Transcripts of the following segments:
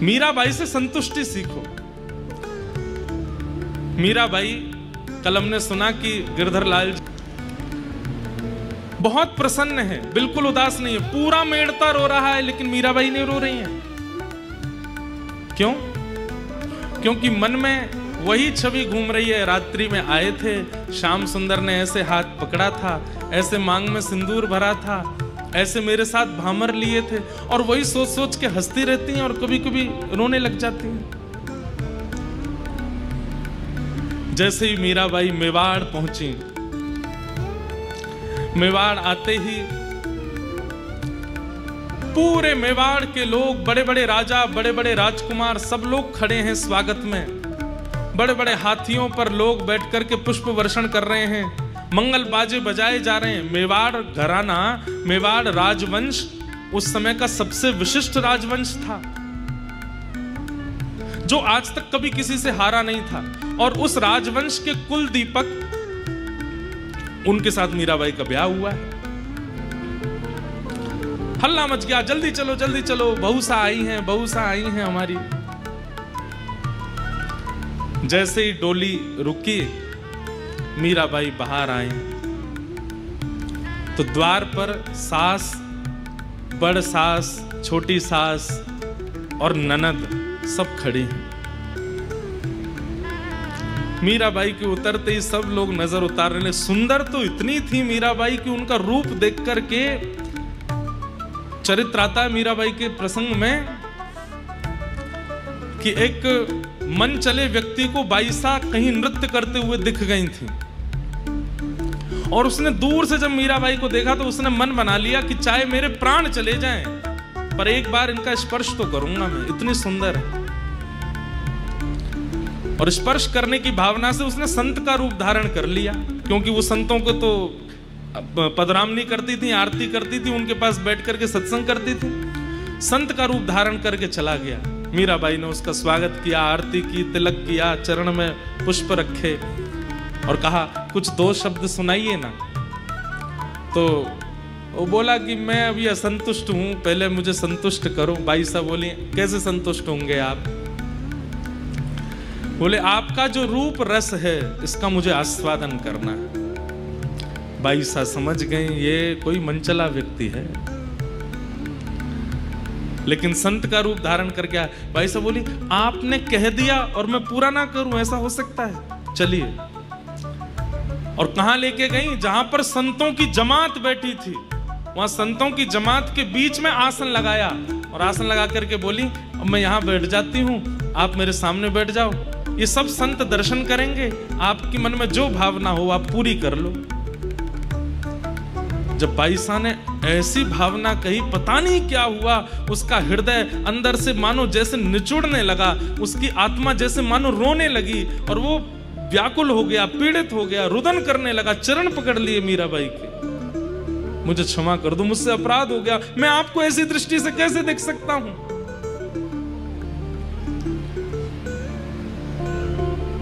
मीराबाई से संतुष्टि सीखो। मीराबाई, कल हमने सुना कि गिरधर लाल बहुत प्रसन्न है, बिल्कुल उदास नहीं है, पूरा मेड़ता रो रहा है, लेकिन मीराबाई नहीं रो रही है। क्यों? क्योंकि मन में वही छवि घूम रही है। रात्रि में आए थे, श्याम सुंदर ने ऐसे हाथ पकड़ा था, ऐसे मांग में सिंदूर भरा था, ऐसे मेरे साथ भामर लिए थे, और वही सोच सोच के हंसती रहती हैं और कभी कभी रोने लग जाती हैं। जैसे ही मीराबाई मेवाड़ पहुंची, मेवाड़ आते ही पूरे मेवाड़ के लोग, बड़े बड़े राजा, बड़े बड़े राजकुमार, सब लोग खड़े हैं स्वागत में। बड़े बड़े हाथियों पर लोग बैठ करके पुष्प वर्षण कर रहे हैं, मंगल बाजे बजाए जा रहे हैं। मेवाड़ घराना, मेवाड़ राजवंश उस समय का सबसे विशिष्ट राजवंश था, जो आज तक कभी किसी से हारा नहीं था। और उस राजवंश के कुल दीपक, उनके साथ मीराबाई का ब्याह हुआ है। हल्ला मच गया, जल्दी चलो जल्दी चलो, बहुसा आई हैं, बहुसा आई हैं हमारी। जैसे ही डोली रुकी, मीराबाई बाहर आई तो द्वार पर सास, बड़ सास, छोटी सास और ननद सब खड़ी हैं। मीराबाई के उतरते ही सब लोग नजर उतार रहे। सुंदर तो इतनी थी मीराबाई कि उनका रूप देख करके, चरित्र आता है मीराबाई के प्रसंग में कि एक मन चले व्यक्ति को बाईसा कहीं नृत्य करते हुए दिख गई थी, और उसने दूर से जब मीराबाई को देखा तो उसने मन बना लिया कि चाहे मेरे प्राण चले जाएं, पर एक बार इनका स्पर्श तो करूंगा मैं, इतनी सुंदर है। और स्पर्श करने की भावना से उसने संत का रूप धारण कर लिया, क्योंकि वो संतों को तो पदरामनी करती थी, आरती करती थी, उनके पास बैठ करके सत्संग करती थी। संत का रूप धारण करके चला गया। मीराबाई ने उसका स्वागत किया, आरती की, तिलक किया, चरण में पुष्प रखे और कहा कुछ दो शब्द सुनाइए ना। तो वो बोला कि मैं अभी असंतुष्ट हूं, पहले मुझे संतुष्ट करो। बाई साहब बोली कैसे संतुष्ट होंगे आप? बोले आपका जो रूप रस है इसका मुझे आस्वादन करना है। बाई साहब समझ गए ये कोई मनचला व्यक्ति है, लेकिन संत का रूप धारण करके आया। भाई साहब बोली आपने कह दिया और मैं पूरा ना करूं, ऐसा हो सकता है? चलिए। और कहां लेके गई? जहां पर संतों की जमात बैठी थी, वहां संतों की जमात के बीच में आसन लगाया, और आसन लगा करके बोली अब मैं यहां बैठ जाती हूं, आप मेरे सामने बैठ जाओ, ये सब संत दर्शन करेंगे, आपकी मन में जो भावना हो आप पूरी कर लो। जब बाईसा ने ऐसी भावना कही, पता नहीं क्या हुआ, उसका हृदय अंदर से मानो जैसे निचुड़ने लगा, उसकी आत्मा जैसे मानो रोने लगी, और वो व्याकुल हो गया, पीड़ित हो गया, रुदन करने लगा, चरण पकड़ लिए मीराबाई के। मुझे क्षमा कर दो, मुझसे अपराध हो गया, मैं आपको ऐसी दृष्टि से कैसे देख सकता हूं?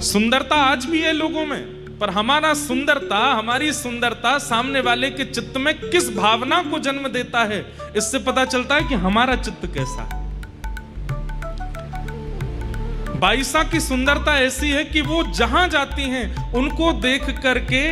सुंदरता आज भी है लोगों में, पर हमारी सुंदरता सामने वाले के चित्त में किस भावना को जन्म देता है, इससे पता चलता है कि हमारा चित्त कैसा है। बाईसा की सुंदरता ऐसी है कि वो जहां जाती हैं उनको देख करके,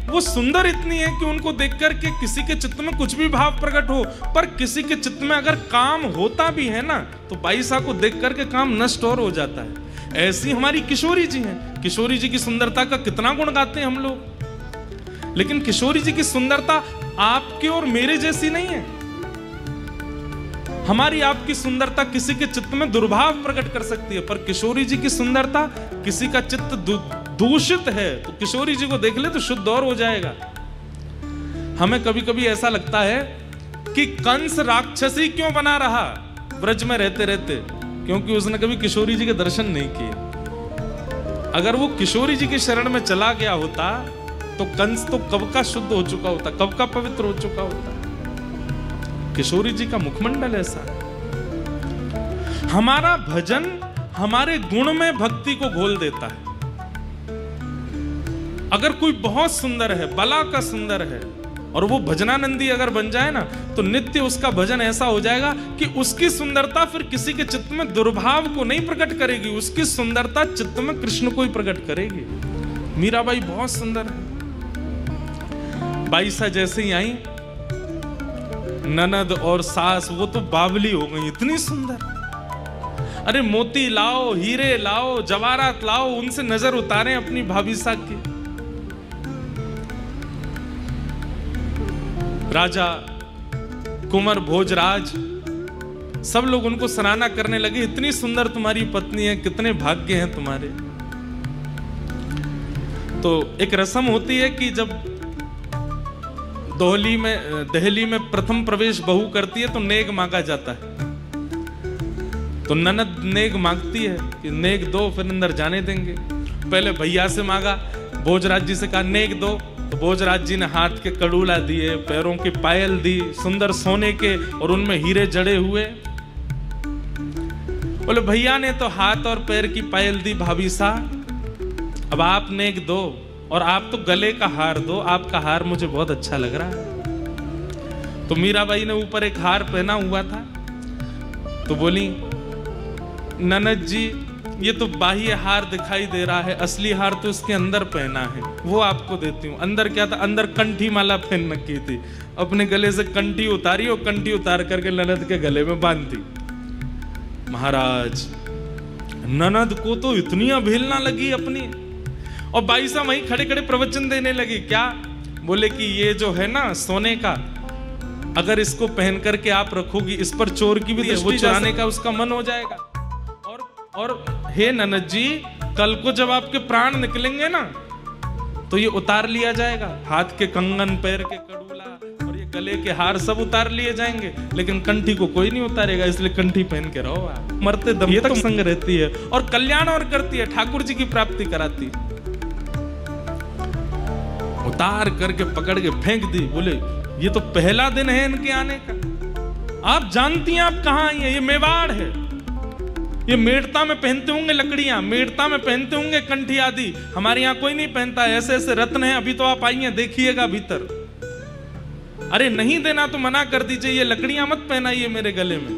वो सुंदर इतनी है कि उनको देख करके किसी के चित्त में कुछ भी भाव प्रकट हो, पर किसी के चित्त में अगर काम होता भी है ना, तो बाईसा को देख करके काम नष्ट और हो जाता है। ऐसी हमारी किशोरी जी हैं। किशोरी जी की सुंदरता का कितना गुण गाते हैं हम लोग, लेकिन किशोरी जी की सुंदरता आपके और मेरे जैसी नहीं है। हमारी आपकी सुंदरता किसी के चित्त में दुर्भाव प्रकट कर सकती है, पर किशोरी जी की सुंदरता किसी का चित्त दूषित है तो किशोरी जी को देख ले तो शुद्ध और हो जाएगा। हमें कभी कभी ऐसा लगता है कि कंस राक्षसी क्यों बना रहा ब्रज में रहते रहते, क्योंकि उसने कभी किशोरी जी के दर्शन नहीं किए। अगर वो किशोरी जी के शरण में चला गया होता तो कंस तो कब का शुद्ध हो चुका होता, कब का पवित्र हो चुका होता। किशोरी जी का मुखमंडल ऐसा है। हमारा भजन हमारे गुण में भक्ति को घोल देता है। अगर कोई बहुत सुंदर है, बला का सुंदर है, और वो भजनानंदी अगर बन जाए ना तो नित्य उसका भजन ऐसा हो जाएगा कि उसकी सुंदरता फिर किसी के चित्त में दुर्भाव को नहीं प्रकट करेगी, उसकी सुंदरता चित्त में कृष्ण को ही प्रकट करेगी। मीराबाई बहुत सुंदर है। बाईसा जैसे ही आई, ननद और सास वो तो बावली हो गई, इतनी सुंदर। अरे मोती लाओ, हीरे लाओ, जवाहरात लाओ, उनसे नजर उतारें अपनी भाभी सा की। राजा कुंवर भोजराज सब लोग उनको सराहना करने लगे, इतनी सुंदर तुम्हारी पत्नी है, कितने भाग्य हैं तुम्हारे। तो एक रस्म होती है कि जब दहली में प्रथम प्रवेश बहू करती है तो नेग मांगा जाता है। तो ननद नेग मांगती है कि नेग दो, फिर अंदर जाने देंगे। पहले भैया से मांगा, भोजराज जी से कहा नेग दो, तो भोजराज जी ने हाथ के कड़ूला दिए, पैरों की पायल दी सुंदर सोने के और उनमें हीरे जड़े हुए। बोले भैया ने तो हाथ और पैर की पायल दी भाभी सा, अब आप नेक दो और आप तो गले का हार दो, आपका हार मुझे बहुत अच्छा लग रहा है। तो मीराबाई ने ऊपर एक हार पहना हुआ था, तो बोली ननद जी ये तो बाह्य हार दिखाई दे रहा है, असली हार तो इसके अंदर पहना है, वो आपको देती हूँ। अंदर क्या था? अंदर कंठी माला पहन रखी थी, अपने गले से कंठी उतारी और कंठी उतार करके ननद के गले में बांध दी। महाराज ननद को तो इतनी अवहेलना लगी अपनी, और बाई साहब वहीं खड़े खड़े प्रवचन देने लगी। क्या बोले कि ये जो है ना सोने का, अगर इसको पहन करके आप रखोगी, इस पर चोर की भी वो चुराने का उसका मन हो जाएगा। और हे ननद जी, कल को जब आपके प्राण निकलेंगे ना तो ये उतार लिया जाएगा, हाथ के कंगन, पैर के कड़ूला और ये गले के हार सब उतार लिए जाएंगे, लेकिन कंठी को कोई नहीं उतारेगा, इसलिए कंठी पहन के रहो आप, मरते दम तक संग रहती है और कल्याण और करती है, ठाकुर जी की प्राप्ति कराती है। उतार करके पकड़ के फेंक दी। बोले ये तो पहला दिन है इनके आने का, आप जानती हैं आप कहां आई हैं? ये मेवाड़ है, ये मेड़ता में पहनते होंगे लकड़ियां, मेड़ता में पहनते होंगे कंठी आदि, हमारे यहां कोई नहीं पहनता है, ऐसे ऐसे रत्न हैं, अभी तो आप आई हैं, देखिएगा भीतर। अरे नहीं देना तो मना कर दीजिए, ये लकड़ियां मत पहनाइए मेरे गले में।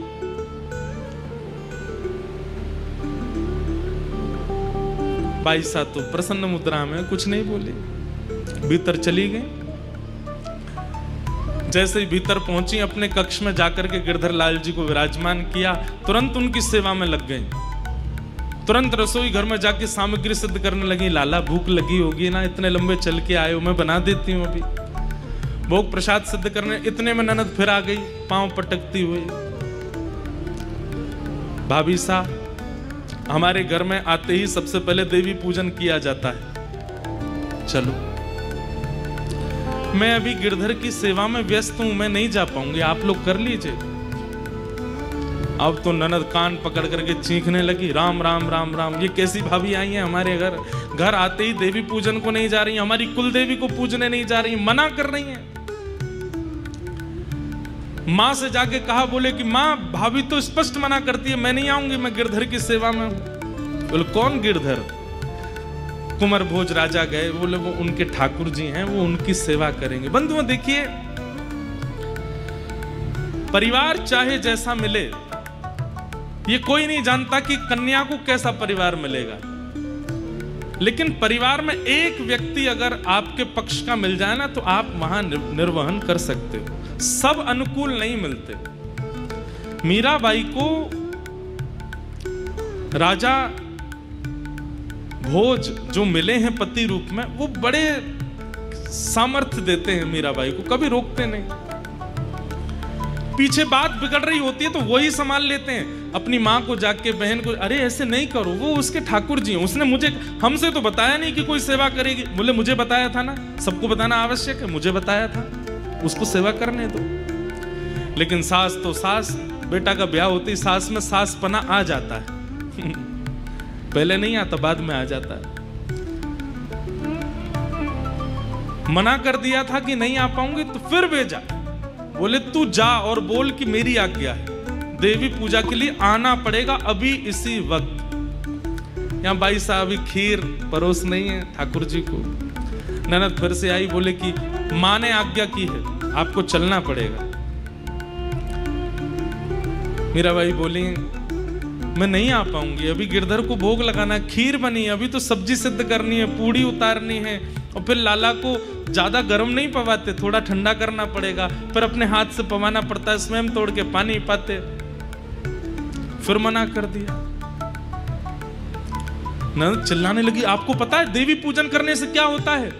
बाई साहब तो प्रसन्न मुद्रा में कुछ नहीं बोले, भीतर चली गई। जैसे ही भीतर पहुंची, अपने कक्ष में जाकर के गिरधर लाल जी को विराजमान किया, तुरंत उनकी सेवा में लग गई। तुरंत रसोई घर में जाके सामग्री सिद्ध करने लगी। लाला भूख लगी होगी ना, इतने लंबे चल के आए हो, मैं बना देती हूँ अभी। भोग प्रसाद सिद्ध करने, इतने में ननद फिर आ गई पांव पटकती हुई। भाभी साहब हमारे घर में आते ही सबसे पहले देवी पूजन किया जाता है, चलो। मैं अभी गिरधर की सेवा में व्यस्त हूं, मैं नहीं जा पाऊंगी, आप लोग कर लीजिए। अब तो ननद कान पकड़ करके चीखने लगी, राम राम राम राम, ये कैसी भाभी आई हैं हमारे घर? घर आते ही देवी पूजन को नहीं जा रही, हमारी कुल देवी को पूजने नहीं जा रही, मना कर रही हैं। माँ से जाके कहा, बोले कि माँ भाभी तो स्पष्ट मना करती है, मैं नहीं आऊंगी, मैं गिरधर की सेवा में हूं। बोले कौन गिरधर? कुंवर भोज राजा गए, बोले वो उनके ठाकुर जी हैं, वो उनकी सेवा करेंगे। बंधुओं देखिए, परिवार चाहे जैसा मिले, ये कोई नहीं जानता कि कन्या को कैसा परिवार मिलेगा, लेकिन परिवार में एक व्यक्ति अगर आपके पक्ष का मिल जाए ना तो आप वहां निर्वहन कर सकते हो। सब अनुकूल नहीं मिलते। मीराबाई को राजा भोज जो मिले हैं पति रूप में, वो बड़े सामर्थ्य देते हैं मीराबाई को, कभी रोकते नहीं। पीछे बात बिगड़ रही होती है तो वही संभाल लेते हैं। अपनी माँ को जाके, बहन को, अरे ऐसे नहीं करो, वो उसके ठाकुर जी हैं, उसने मुझे, हमसे तो बताया नहीं कि कोई सेवा करेगी। बोले मुझे बताया था ना, सबको बताना आवश्यक है, मुझे बताया था, उसको सेवा करने दो। लेकिन सास तो सास, बेटा का ब्याह होते ही सास में सासपना आ जाता है पहले नहीं आता, बाद में आ जाता है। मना कर दिया था कि नहीं आ पाऊंगी, तो फिर भेजा। बोले तू जा और बोल कि मेरी आज्ञा है, देवी पूजा के लिए आना पड़ेगा अभी इसी वक्त। यहाँ बाई साहब खीर परोस नहीं है ठाकुर जी को। ननद फिर से आई, बोले कि माँ ने आज्ञा की है, आपको चलना पड़ेगा। मीराबाई बोली मैं नहीं आ पाऊंगी, अभी गिरधर को भोग लगाना, खीर बनी, अभी तो सब्जी सिद्ध करनी है, पूड़ी उतारनी है, और फिर लाला को ज्यादा गर्म नहीं पवाते, थोड़ा ठंडा करना पड़ेगा, फिर अपने हाथ से पवाना पड़ता है, स्वयं तोड़ के पानी पाते। फिर मना कर दिया। ननद चिल्लाने लगी, आपको पता है देवी पूजन करने से क्या होता है?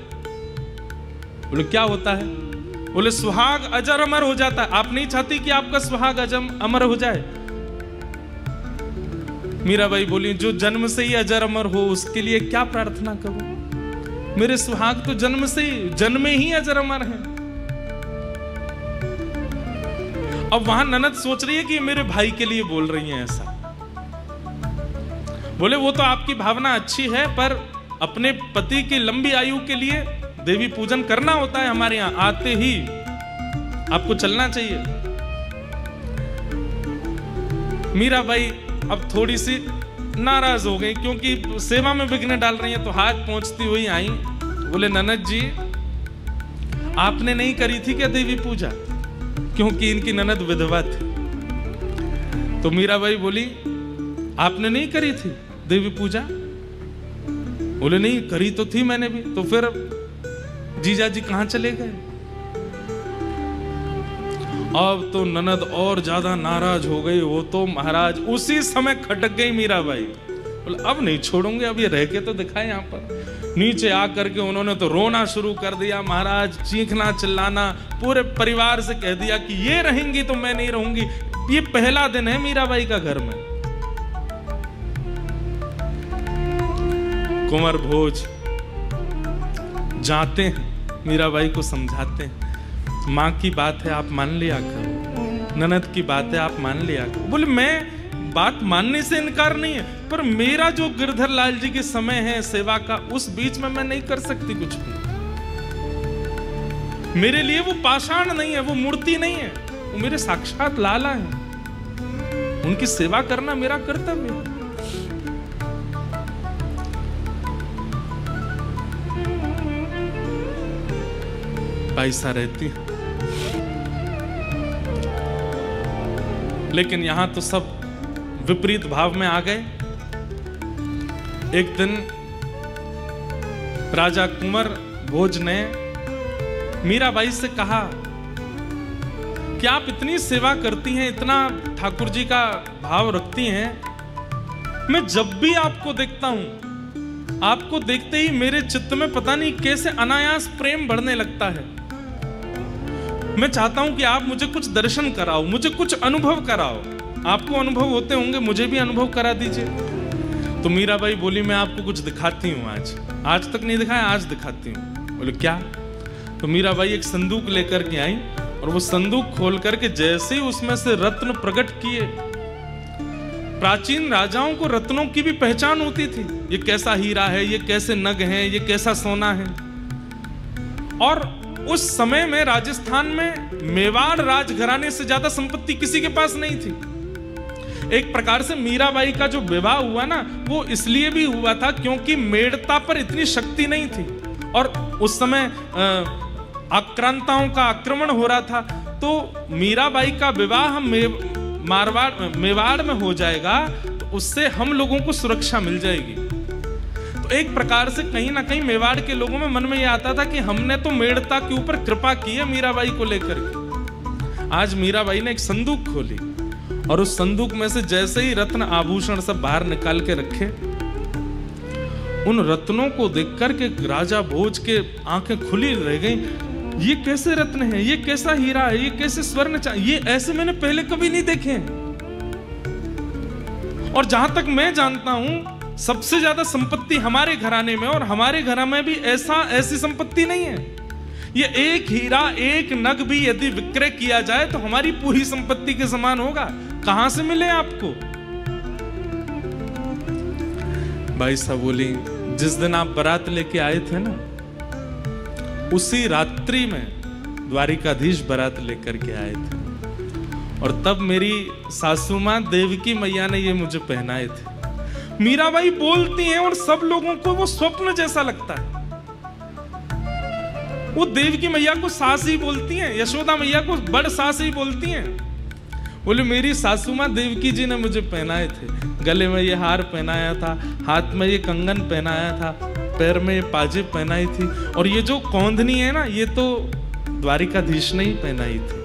बोले क्या होता है? बोले सुहाग अजर अमर हो जाता है। आप नहीं चाहती कि आपका सुहाग अमर हो जाए? मीराबाई बोली जो जन्म से ही अजर अमर हो उसके लिए क्या प्रार्थना करूं? मेरे सुहाग तो जन्मे ही अजर अमर हैं। अब वहां ननद सोच रही है कि मेरे भाई के लिए बोल रही हैं ऐसा। बोले वो तो आपकी भावना अच्छी है, पर अपने पति की लंबी आयु के लिए देवी पूजन करना होता है हमारे यहां, आते ही आपको चलना चाहिए। मीराबाई अब थोड़ी सी नाराज हो गई, क्योंकि सेवा में विघ्न डाल रही हैं, तो हाथ पहुंचती हुई आई। बोले ननद जी आपने नहीं करी थी क्या देवी पूजा? क्योंकि इनकी ननद विधवा थी। तो मीराबाई बोली आपने नहीं करी थी देवी पूजा? बोले नहीं करी तो थी मैंने भी। तो फिर जीजा जी कहां चले गए? अब तो ननद और ज्यादा नाराज हो गई। वो तो महाराज उसी समय खटक गई मीराबाई। बोले अब नहीं छोड़ूंगे, अब ये रह के तो दिखाए। यहाँ पर नीचे आकर के उन्होंने तो रोना शुरू कर दिया महाराज, चीखना चिल्लाना, पूरे परिवार से कह दिया कि ये रहेंगी तो मैं नहीं रहूंगी। ये पहला दिन है मीराबाई का घर में। कुंवर भोज जाते हैं, मीराबाई को समझाते हैं, माँ की बात है आप मान लिया करो, ननद की बात है आप मान लिया करो। बोले मैं बात मानने से इनकार नहीं है, पर मेरा जो गिरधर लाल जी के समय है सेवा का, उस बीच में मैं नहीं कर सकती कुछ भी। मेरे लिए वो पाषाण नहीं है, वो मूर्ति नहीं है, वो मेरे साक्षात लाला है। उनकी सेवा करना मेरा कर्तव्य है। पैसा रहती है, लेकिन यहां तो सब विपरीत भाव में आ गए। एक दिन राजा कुंवर भोज ने मीराबाई से कहा कि आप इतनी सेवा करती हैं, इतना ठाकुर जी का भाव रखती हैं, मैं जब भी आपको देखता हूं, आपको देखते ही मेरे चित्त में पता नहीं कैसे अनायास प्रेम बढ़ने लगता है। मैं चाहता हूं कि आप मुझे कुछ दर्शन कराओ, मुझे कुछ अनुभव कराओ। आपको अनुभव होते होंगे, मुझे भी अनुभव करा दीजिए। तो मीराबाई बोली मैं आपको कुछ दिखाती हूं। आज तक नहीं दिखाया, आज दिखाती हूं। बोले क्या? तो मीराबाई एक संदूक लेकर के आई, और वो संदूक खोल करके जैसे ही उसमें से रत्न प्रकट किए। प्राचीन राजाओं को रत्नों की भी पहचान होती थी, ये कैसा हीरा है, ये कैसे नग है, ये कैसा सोना है। और उस समय में राजस्थान में मेवाड़ राजघराने से ज्यादा संपत्ति किसी के पास नहीं थी। एक प्रकार से मीराबाई का जो विवाह हुआ ना, वो इसलिए भी हुआ था क्योंकि मेड़ता पर इतनी शक्ति नहीं थी, और उस समय आक्रांताओं का आक्रमण हो रहा था। तो मीराबाई का विवाह मेवाड़ में हो जाएगा, तो उससे हम लोगों को सुरक्षा मिल जाएगी। तो एक प्रकार से कहीं ना कहीं मेवाड़ के लोगों में मन में यह आता था कि हमने तो मेड़ता के ऊपर कृपा की है मीराबाई को लेकर के। आज मीराबाई ने एक संदूक खोली, और उस संदूक में से जैसे ही रत्न आभूषण सब बाहर निकाल के रखे, उन रत्नों को देखकर के राजा भोज के आंखें खुली रह गई। ये कैसे रत्न है, ये कैसा हीरा है, ये कैसे स्वर्ण, ये ऐसे मैंने पहले कभी नहीं देखे। और जहां तक मैं जानता हूं, सबसे ज्यादा संपत्ति हमारे घराने में, और हमारे घर में भी ऐसी संपत्ति नहीं है। ये एक हीरा, एक नग भी यदि विक्रय किया जाए तो हमारी पूरी संपत्ति के समान होगा। कहां से मिले आपको? भाई साहब बोली जिस दिन आप बारात लेके आए थे ना, उसी रात्रि में द्वारिकाधीश बारात लेकर के आए थे, और तब मेरी सासू मां देवकी मैया ने ये मुझे पहनाए थे। मीराबाई बोलती हैं और सब लोगों को वो स्वप्न जैसा लगता है। वो देवकी मैया को सास ही बोलती हैं, यशोदा मैया को बड़ सास ही बोलती हैं। बोले मेरी सासू माँ देवकी जी ने मुझे पहनाए थे, गले में ये हार पहनाया था, हाथ में ये कंगन पहनाया था, पैर में ये पाजेब पहनाई थी, और ये जो कौंधनी है ना, ये तो द्वारिकाधीश ने ही पहनाई थी।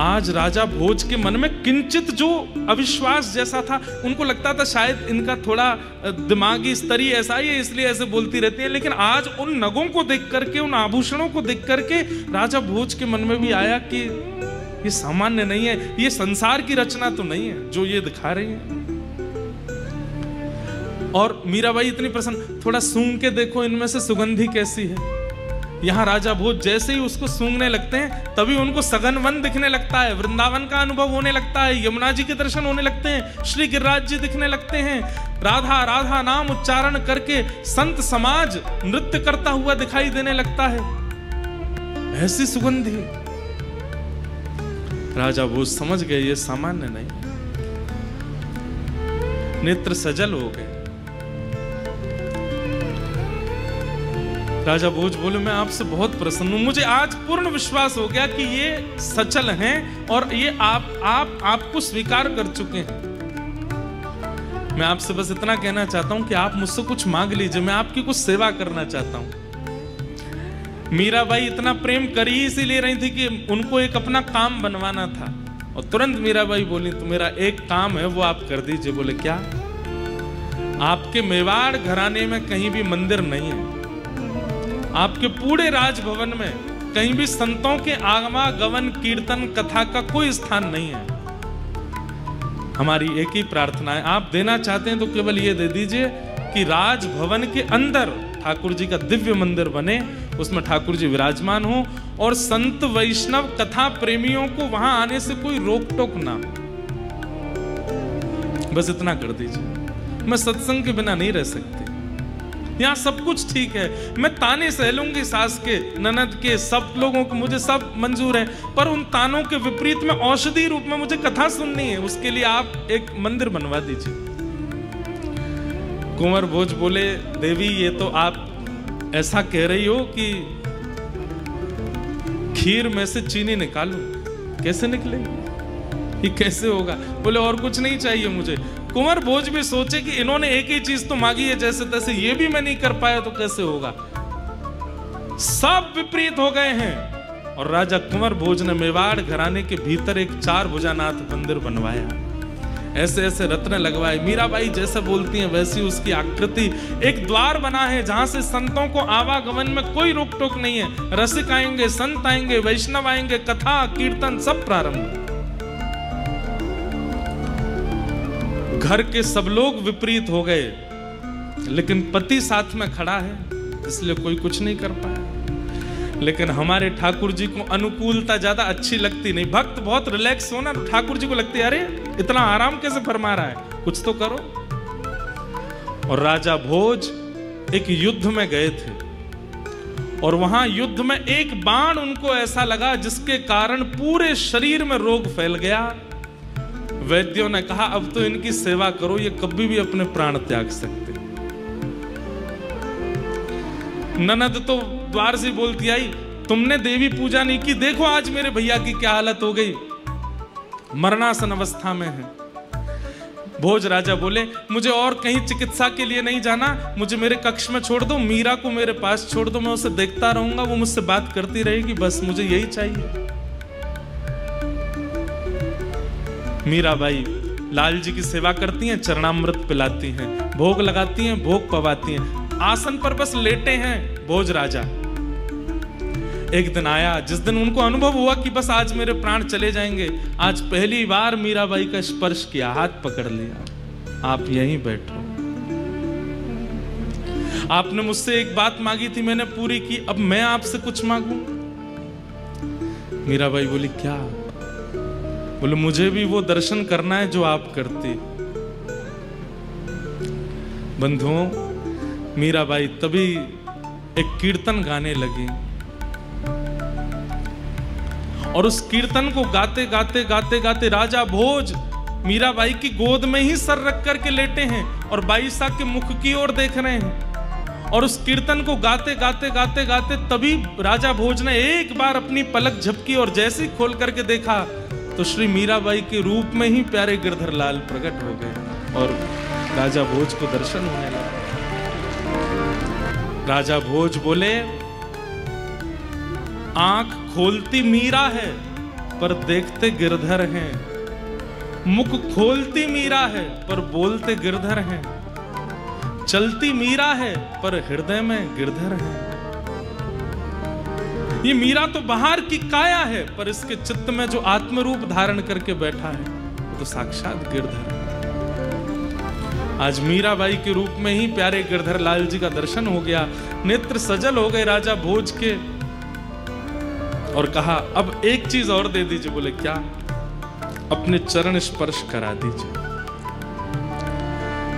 आज राजा भोज के मन में किंचित जो अविश्वास जैसा था, उनको लगता था शायद इनका थोड़ा दिमागी स्तरी ऐसा ही है, इसलिए ऐसे बोलती रहती है। लेकिन आज उन नगों को देख करके, उन आभूषणों को देख करके राजा भोज के मन में भी आया कि ये सामान्य नहीं है, ये संसार की रचना तो नहीं है जो ये दिखा रही है। और मीराबाई इतनी प्रसन्न, थोड़ा सूंघ के देखो इनमें से सुगंधी कैसी है। यहाँ राजा भोज जैसे ही उसको सूंघने लगते हैं, तभी उनको सघन वन दिखने लगता है, वृंदावन का अनुभव होने लगता है, यमुना जी के दर्शन होने लगते हैं, श्री गिरिराज जी दिखने लगते हैं, राधा राधा नाम उच्चारण करके संत समाज नृत्य करता हुआ दिखाई देने लगता है। ऐसी सुगंधी। राजा भोज समझ गए ये सामान्य नहीं, नेत्र सजल हो गए। राजा भोज बोले मैं आपसे बहुत प्रसन्न हूं, मुझे आज पूर्ण विश्वास हो गया कि ये सचल हैं और ये आपको स्वीकार कर चुके हैं। मैं आपसे बस इतना कहना चाहता हूं कि आप मुझसे कुछ मांग लीजिए, मैं आपकी कुछ सेवा करना चाहता हूं। मीराबाई इतना प्रेम कर ही इसीलिए रही थी कि उनको एक अपना काम बनवाना था, और तुरंत मीराबाई बोली तो मेरा एक काम है वो आप कर दीजिए। बोले क्या? आपके मेवाड़ घराने में कहीं भी मंदिर नहीं है, आपके पूरे राजभवन में कहीं भी संतों के आगमन कीर्तन कथा का कोई स्थान नहीं है। हमारी एक ही प्रार्थना है, आप देना चाहते हैं तो केवल ये दे दीजिए कि राजभवन के अंदर ठाकुर जी का दिव्य मंदिर बने, उसमें ठाकुर जी विराजमान हो, और संत वैष्णव कथा प्रेमियों को वहां आने से कोई रोक टोक ना। बस इतना कर दीजिए। मैं सत्संग के बिना नहीं रह सकती, यहाँ सब कुछ ठीक है, मैं ताने सह लूंगी सास के, ननद के, सब लोगों को, मुझे सब मंजूर है, पर उन तानों के विपरीत में औषधि रूप में मुझे कथा सुननी है, उसके लिए आप एक मंदिर बनवा दीजिए। कुंवर भोज बोले देवी ये तो आप ऐसा कह रही हो कि खीर में से चीनी निकालूं, कैसे निकलेगी, ये कैसे होगा? बोले और कुछ नहीं चाहिए मुझे। कुंवर भोज भी सोचे कि इन्होंने एक ही चीज तो मांगी है जैसे तैसे, ये भी मैं नहीं कर पाया तो कैसे होगा। सब विपरीत हो गए हैं, और राजा कुंवर भोज ने मेवाड़ घराने के भीतर एक 4 भुजानाथ मंदिर बनवाया, ऐसे ऐसे रत्न लगवाए। मीराबाई जैसे बोलती हैं वैसी उसकी आकृति, एक द्वार बना है जहां से संतों को आवागमन में कोई रोक टोक नहीं है। रसिक आएंगे, संत आएंगे, वैष्णव आएंगे, कथा कीर्तन सब प्रारंभ। घर के सब लोग विपरीत हो गए, लेकिन पति साथ में खड़ा है इसलिए कोई कुछ नहीं कर पाया। लेकिन हमारे ठाकुर जी को अनुकूलता ज्यादा अच्छी लगती नहीं। भक्त बहुत रिलैक्स हो ना, तो ठाकुर जी को लगती है अरे इतना आराम कैसे फरमा रहा है, कुछ तो करो। और राजा भोज एक युद्ध में गए थे, और वहां युद्ध में एक बाण उनको ऐसा लगा जिसके कारण पूरे शरीर में रोग फैल गया। वैद्यों ने कहा अब तो इनकी सेवा करो, ये कभी भी अपने प्राण त्याग सकते। ननद तो द्वार से बोलती आई तुमने देवी पूजा नहीं की, देखो आज मेरे भैया की क्या हालत हो गई, मरणासन अवस्था में है। भोज राजा बोले मुझे और कहीं चिकित्सा के लिए नहीं जाना, मुझे मेरे कक्ष में छोड़ दो, मीरा को मेरे पास छोड़ दो, मैं उसे देखता रहूंगा, वो मुझसे बात करती रहेगी, बस मुझे यही चाहिए। मीराबाई लाल जी की सेवा करती हैं, चरणामृत पिलाती हैं, भोग लगाती हैं, भोग पवाती हैं, आसन पर बस लेटे हैं भोज राजा। एक दिन आया जिस दिन उनको अनुभव हुआ कि बस आज मेरे प्राण चले जाएंगे। आज पहली बार मीराबाई का स्पर्श किया, हाथ पकड़ लिया, आप यहीं बैठो, आपने मुझसे एक बात मांगी थी मैंने पूरी की, अब मैं आपसे कुछ मांगू? मीराबाई बोली क्या? बोले मुझे भी वो दर्शन करना है जो आप करती। बंधुओं, मीराबाई तभी एक कीर्तन गाने लगी, और उस कीर्तन को गाते गाते गाते गाते राजा भोज मीराबाई की गोद में ही सर रख करके लेटे हैं और बाईसा के मुख की ओर देख रहे हैं। और उस कीर्तन को गाते गाते गाते गाते तभी राजा भोज ने एक बार अपनी पलक झपकी और जैसे ही खोल करके देखा तो श्री मीराबाई के रूप में ही प्यारे गिरधर लाल प्रकट हो गए और राजा भोज को दर्शन होने लगा। राजा भोज बोले, आंख खोलती मीरा है पर देखते गिरधर हैं, मुख खोलती मीरा है पर बोलते गिरधर हैं, चलती मीरा है पर हृदय में गिरधर है। ये मीरा तो बाहर की काया है पर इसके चित्त में जो आत्म रूप धारण करके बैठा है वो तो साक्षात गिरधर है। आज मीराबाई के रूप में ही प्यारे गिरधर लाल जी का दर्शन हो गया, नेत्र सजल हो गए राजा भोज के और कहा अब एक चीज और दे दीजिए। बोले क्या? अपने चरण स्पर्श करा दीजिए।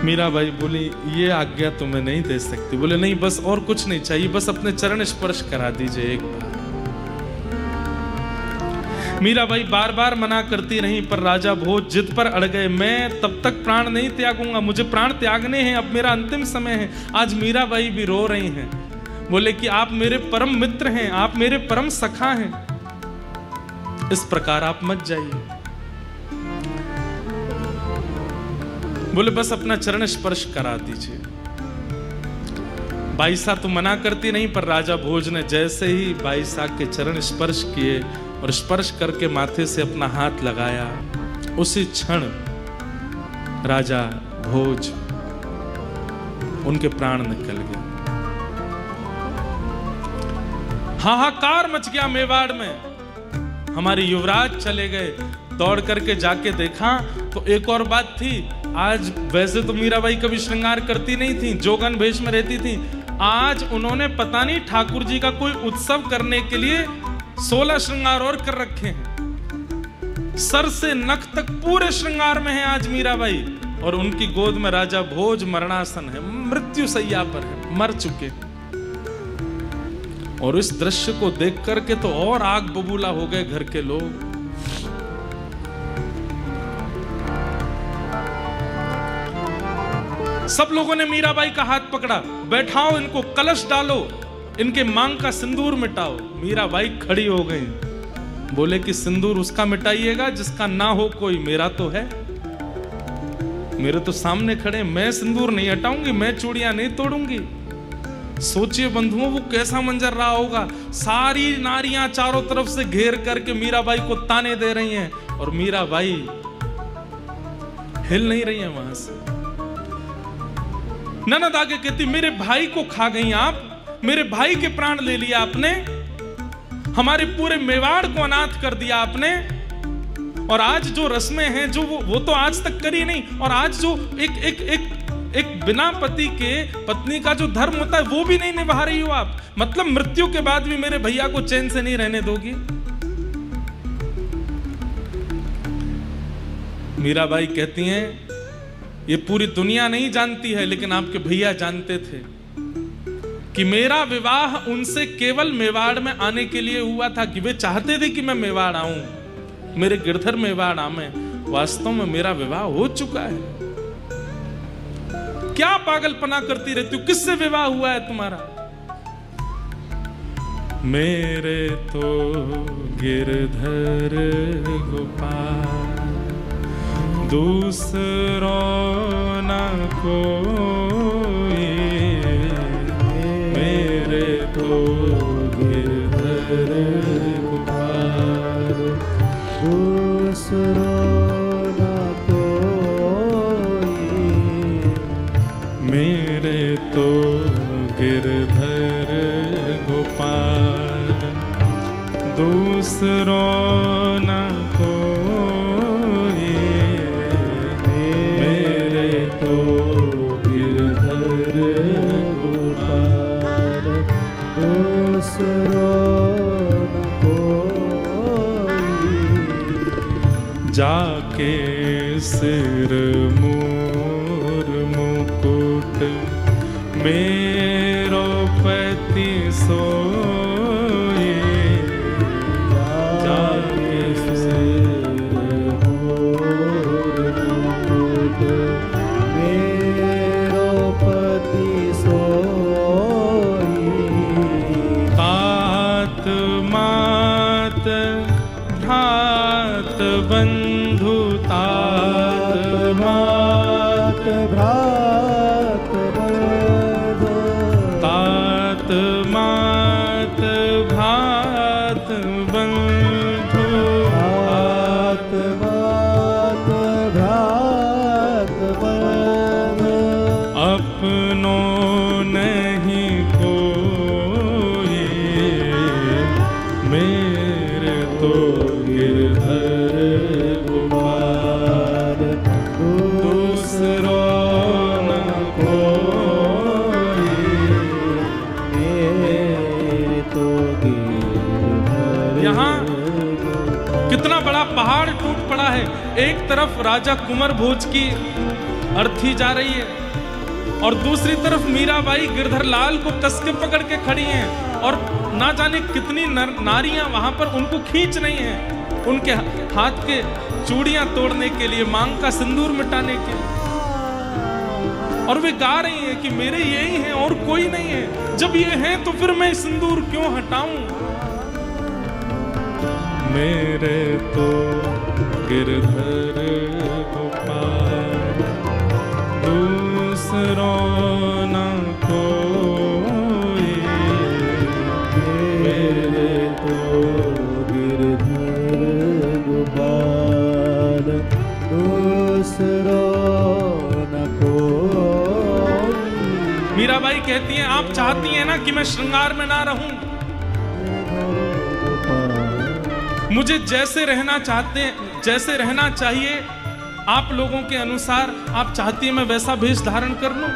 मीराबाई बोली ये आज्ञा तो मैं नहीं दे सकती। बोले नहीं, बस और कुछ नहीं चाहिए, बस अपने चरण स्पर्श करा दीजिए एक बार। मीराबाई बार बार मना करती रही पर राजा भोज जिद पर अड़ गए, मैं तब तक प्राण नहीं त्यागूंगा, मुझे प्राण त्यागने हैं, अब मेरा अंतिम समय है। आज मीराबाई भी रो रही हैं। बोले कि आप मेरे परम मित्र हैं, आप मेरे परम सखा हैं, इस प्रकार आप मत जाइए। बोले बस अपना चरण स्पर्श करा दीजिए। बाईसा तो मना करती नहीं पर राजा भोज ने जैसे ही बाईसा के चरण स्पर्श किए और स्पर्श करके माथे से अपना हाथ लगाया, उसी क्षण राजा भोज उनके प्राण निकल गए। हाहाकार मच गया मेवाड़ में। हमारे युवराज चले गए, दौड़ करके जाके देखा तो एक और बात थी। आज वैसे तो मीराबाई कभी श्रृंगार करती नहीं थी, जोगन भेष में रहती थी। आज उन्होंने पता नहीं ठाकुर जी का कोई उत्सव करने के लिए 16 श्रृंगार और कर रखे हैं। सर से नख तक पूरे श्रृंगार में है आज मीराबाई और उनकी गोद में राजा भोज मरणासन है, मृत्यु सैया पर है, मर चुके। और इस दृश्य को देख करके तो और आग बबूला हो गए घर के लोग। सब लोगों ने मीराबाई का हाथ पकड़ा, बैठाओ इनको, कलश डालो, इनके मांग का सिंदूर मिटाओ। मीराबाई खड़ी हो गई। बोले कि सिंदूर उसका मिटाइएगा जिसका ना हो कोई, मेरा तो है, मेरे तो सामने खड़े, मैं सिंदूर नहीं हटाऊंगी, मैं चूड़ियां नहीं तोड़ूंगी। सोचिए बंधुओं वो कैसा मंजर रहा होगा। सारी नारियां चारों तरफ से घेर करके मीराबाई को ताने दे रही हैं और मीराबाई हिल नहीं रही है वहां से। ननद आगे कहती, मेरे भाई को खा गई आप, मेरे भाई के प्राण ले लिया आपने, हमारे पूरे मेवाड़ को अनाथ कर दिया आपने, और आज जो रस्में हैं जो वो तो आज तक करी नहीं, और आज जो एक बिना पति के पत्नी का जो धर्म होता है वो भी नहीं निभा रही हो आप। मतलब मृत्यु के बाद भी मेरे भैया को चैन से नहीं रहने दोगी। मीराबाई कहती हैं ये पूरी दुनिया नहीं जानती है लेकिन आपके भैया जानते थे कि मेरा विवाह उनसे केवल मेवाड़ में आने के लिए हुआ था, कि वे चाहते थे कि मैं मेवाड़ आऊं, मेरे गिरधर मेवाड़ आवे। वास्तव में मेरा विवाह हो चुका है। क्या पागलपना करती रहती हो, किससे विवाह हुआ है तुम्हारा? मेरे तो गिरधर गोपाल दूसरो न कोई, मेरे तो गिरधर गोपाल दूसरो न कोई, मेरे तो गिरधर गोपाल दूसरो न कोई, मेरे तो गिरधर गोपाल दूसरो न कोई। जाके सिर मूर मुकुट मेरो पति सोए, जाके सिर मूर मुकुट मेरो पति सोए, भ्रात बंधु, तात मात भ्रात बंधु, तात मात भ्रात बंधु, अपनो नहीं कोई मेरे तो गिरधर गोपाल, दूसरो न कोई मेरे तो गिरधर। यहाँ कितना बड़ा पहाड़ टूट पड़ा है। एक तरफ राजा कुंवर भोज की अर्थी जा रही है और दूसरी तरफ मीराबाई गिरधर लाल को कस के पकड़ के खड़ी हैं और ना जाने कितनी नारियां वहां पर उनको खींच रही हैं, उनके हाथ के चूड़ियां तोड़ने के लिए, मांग का सिंदूर मिटाने के लिए। और वे गा रही हैं कि मेरे यही हैं और कोई नहीं है। जब ये हैं तो फिर मैं सिंदूर क्यों हटाऊं। मेरे तो गिरधर गोपाल, दूसरों न कोई मेरे तो गिरधर गोपाल, दूसरो न कोई। मीराबाई कहती हैं आप चाहती हैं ना कि मैं श्रृंगार में ना रहूं, मुझे जैसे रहना चाहते हैं, जैसे रहना चाहिए आप लोगों के अनुसार आप चाहती हैं मैं वैसा वेश धारण कर लूं।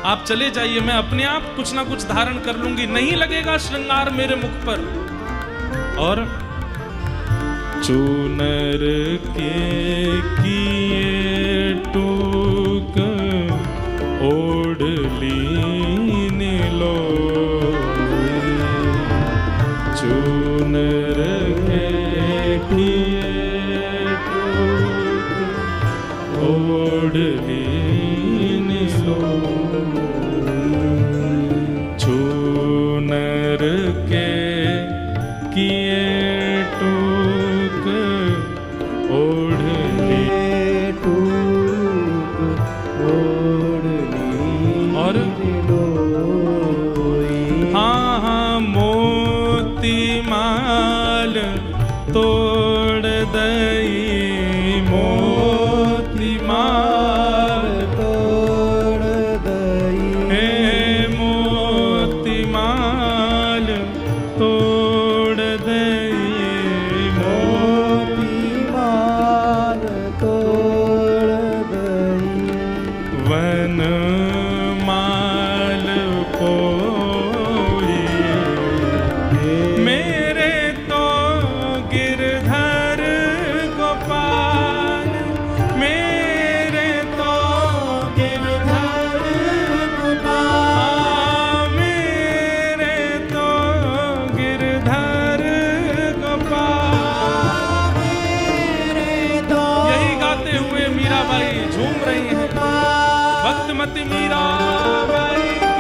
आप चले जाइए, मैं अपने आप कुछ ना कुछ धारण कर लूंगी, नहीं लगेगा श्रृंगार मेरे मुख पर। और चूनर के किए टूक ओढ़ली नीलो, चूनर के किए टूक ओढ़ली नीलो, चूनर के किए टूक ओढ़ली टूक ओढ़ली और हाँ हाँ मोती माल तोड़ दई, मोती माल तोड़ दई, हे मोती माल तोड़ दई, मोती माल तोड़ दई, वन माल पोई, मेरे तो गिरधर गोपाल, मेरे तो गिरधर गोपाल, मेरे तो गिरधर गोपाल। यही गाते हुए मीराबाई झूम रही हैं। भक्तमती मीराबाई की।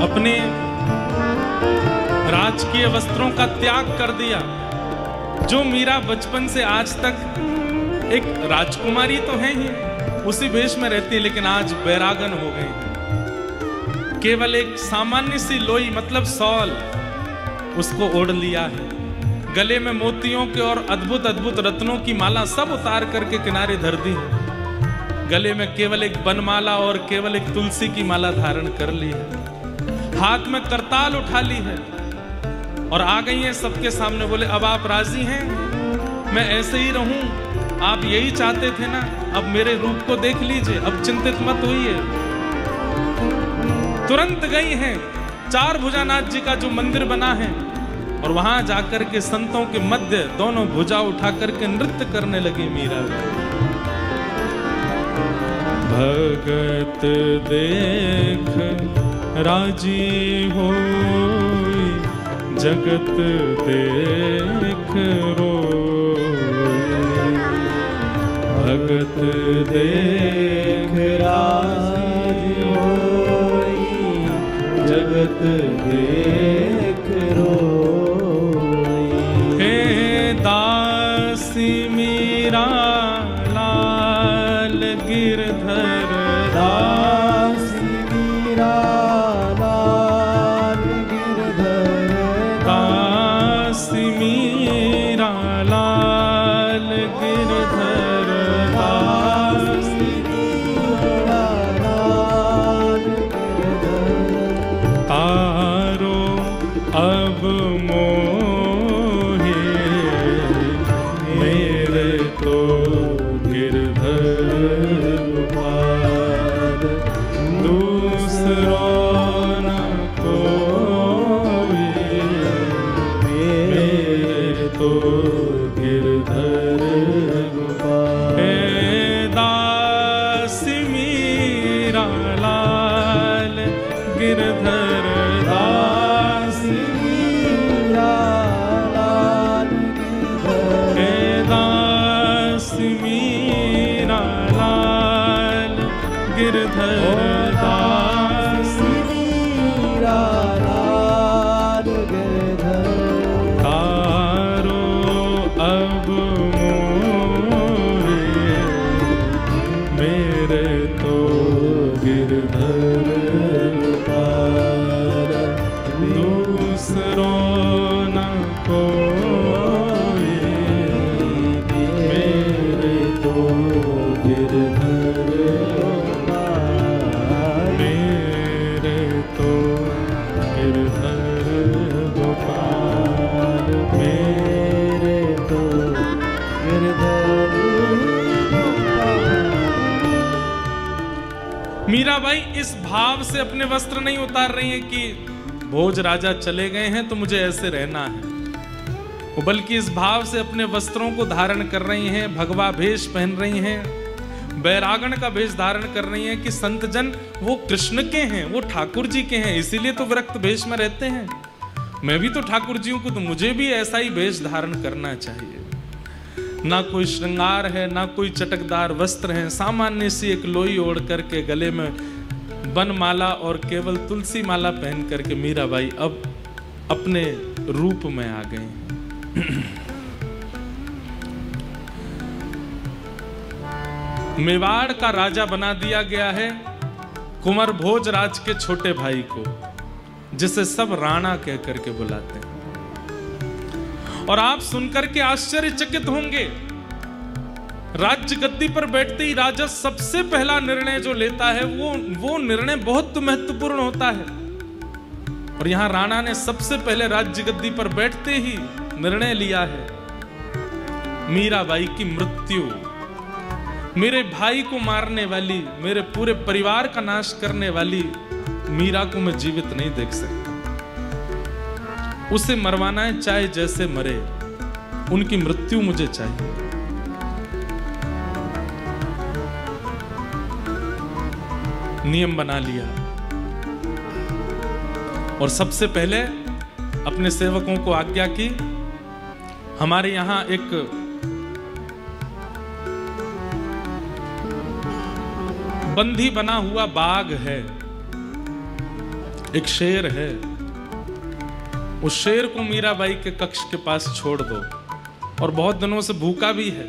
अपने राजकीय वस्त्रों का त्याग कर दिया। जो मीरा बचपन से आज तक एक राजकुमारी तो है ही, उसी वेश में रहती है, लेकिन आज बैरागन हो गई है। केवल एक सामान्य सी लोई मतलब शॉल उसको ओढ़ लिया है। गले में मोतियों के और अद्भुत अद्भुत रत्नों की माला सब उतार करके किनारे धर दी है। गले में केवल एक बनमाला और केवल एक तुलसी की माला धारण कर ली है। हाथ में करताल उठा ली है और आ गई हैं सबके सामने। बोले अब आप राजी हैं, मैं ऐसे ही रहूं, आप यही चाहते थे ना, अब मेरे रूप को देख लीजिए, अब चिंतित मत होइए। तुरंत गई हैं। चार भुजानाथ जी का जो मंदिर बना है और वहां जाकर के संतों के मध्य दोनों भुजा उठा करके नृत्य करने लगी मीराबाई। भगत देख राजी होई, जगत देख रोई। भगत देख राजी होई, जगत देख रोई। हे दासी मीरा लाल गिरधर, दासी मीरा लाल गिरधर, दासी मीरा लाल गिरधर, दासी मीरा लाल गिरधर। तारो अब मोहे मेरे तो गिरधर गोपाल, दूसरो न कोई मेरे तो गिरधर गोपाल। हे दासी मीरा लाल गिरधर, दासी मीरा लाल गिरधर, हे दासी मीरा लाल गिरधर, दासी मीरा लाल गिरधर। तारो अब मोहे मेरे तो गिरधर गोपाल, दूसरो न कोई मेरे तो गिरधर गोपाल, मेरे तो गिरधर गोपाल, मेरे तो गिरधर गोपाल। मीराबाई इस भाव से अपने वस्त्र नहीं उतार रही हैं कि भोज राजा चले गए हैं तो मुझे ऐसे रहना है, वो बल्कि इस भाव से अपने वस्त्रों को धारण कर रही हैं, भगवा भेष पहन रही हैं, बैरागण का भेष धारण कर रही हैं कि संत जन वो कृष्ण के हैं, वो ठाकुर जी के हैं, इसीलिए तो विरक्त भेष में रहते हैं। मैं भी तो ठाकुर जी हूं, तो मुझे भी ऐसा ही भेष धारण करना चाहिए। ना कोई श्रृंगार है, ना कोई चटकदार वस्त्र है, सामान्य सी एक लोई ओढ़ करके गले में बनमाला और केवल तुलसी माला पहन करके मीराबाई अब अपने रूप में आ गए। मेवाड़ का राजा बना दिया गया है कुंवर भोजराज के छोटे भाई को, जिसे सब राणा कह करके बुलाते हैं। और आप सुनकर के आश्चर्यचकित होंगे, राज्य गद्दी पर बैठते ही राजा सबसे पहला निर्णय जो लेता है वो निर्णय बहुत महत्वपूर्ण होता है। और यहां राणा ने सबसे पहले राज्य गद्दी पर बैठते ही निर्णय लिया है, मीराबाई की मृत्यु, मेरे भाई को मारने वाली, मेरे पूरे परिवार का नाश करने वाली मीरा को मैं जीवित नहीं देख सकता। उसे मरवाना है, चाहे जैसे मरे, उनकी मृत्यु मुझे चाहिए। नियम बना लिया और सबसे पहले अपने सेवकों को आज्ञा की, हमारे यहां एक बंदी बना हुआ बाघ है, एक शेर है, उस शेर को मीराबाई के कक्ष के पास छोड़ दो। और बहुत दिनों से भूखा भी है,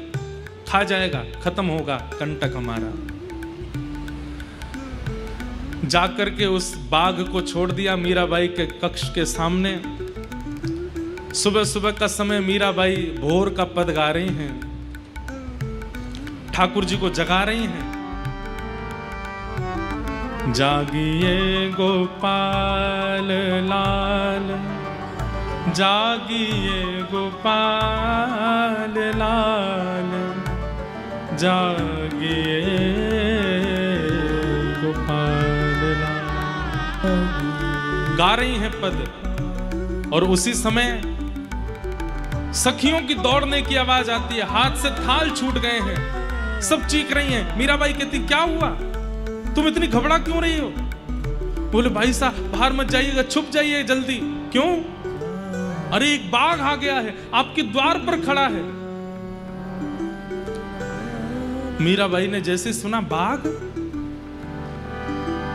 खा जाएगा, खत्म होगा कंटक हमारा। जाकर के उस बाघ को छोड़ दिया मीराबाई के कक्ष के सामने। सुबह सुबह का समय मीराबाई भोर का पद गा रही हैं, ठाकुर जी को जगा रही हैं। जागिए गोपाल लाल, जागिए गोपाल लाल, जागिए गोपाल लाल। गा रही हैं पद और उसी समय सखियों की दौड़ने की आवाज आती है, हाथ से थाल छूट गए हैं, सब चीख रही हैं। मीराबाई कहती क्या हुआ, तुम इतनी घबरा क्यों रही हो? बोले भाई साहब बाहर मत जाइएगा, छुप जाइए जल्दी। क्यों? अरे एक बाघ आ गया है, आपके द्वार पर खड़ा है। मीराबाई ने जैसे सुना बाघ,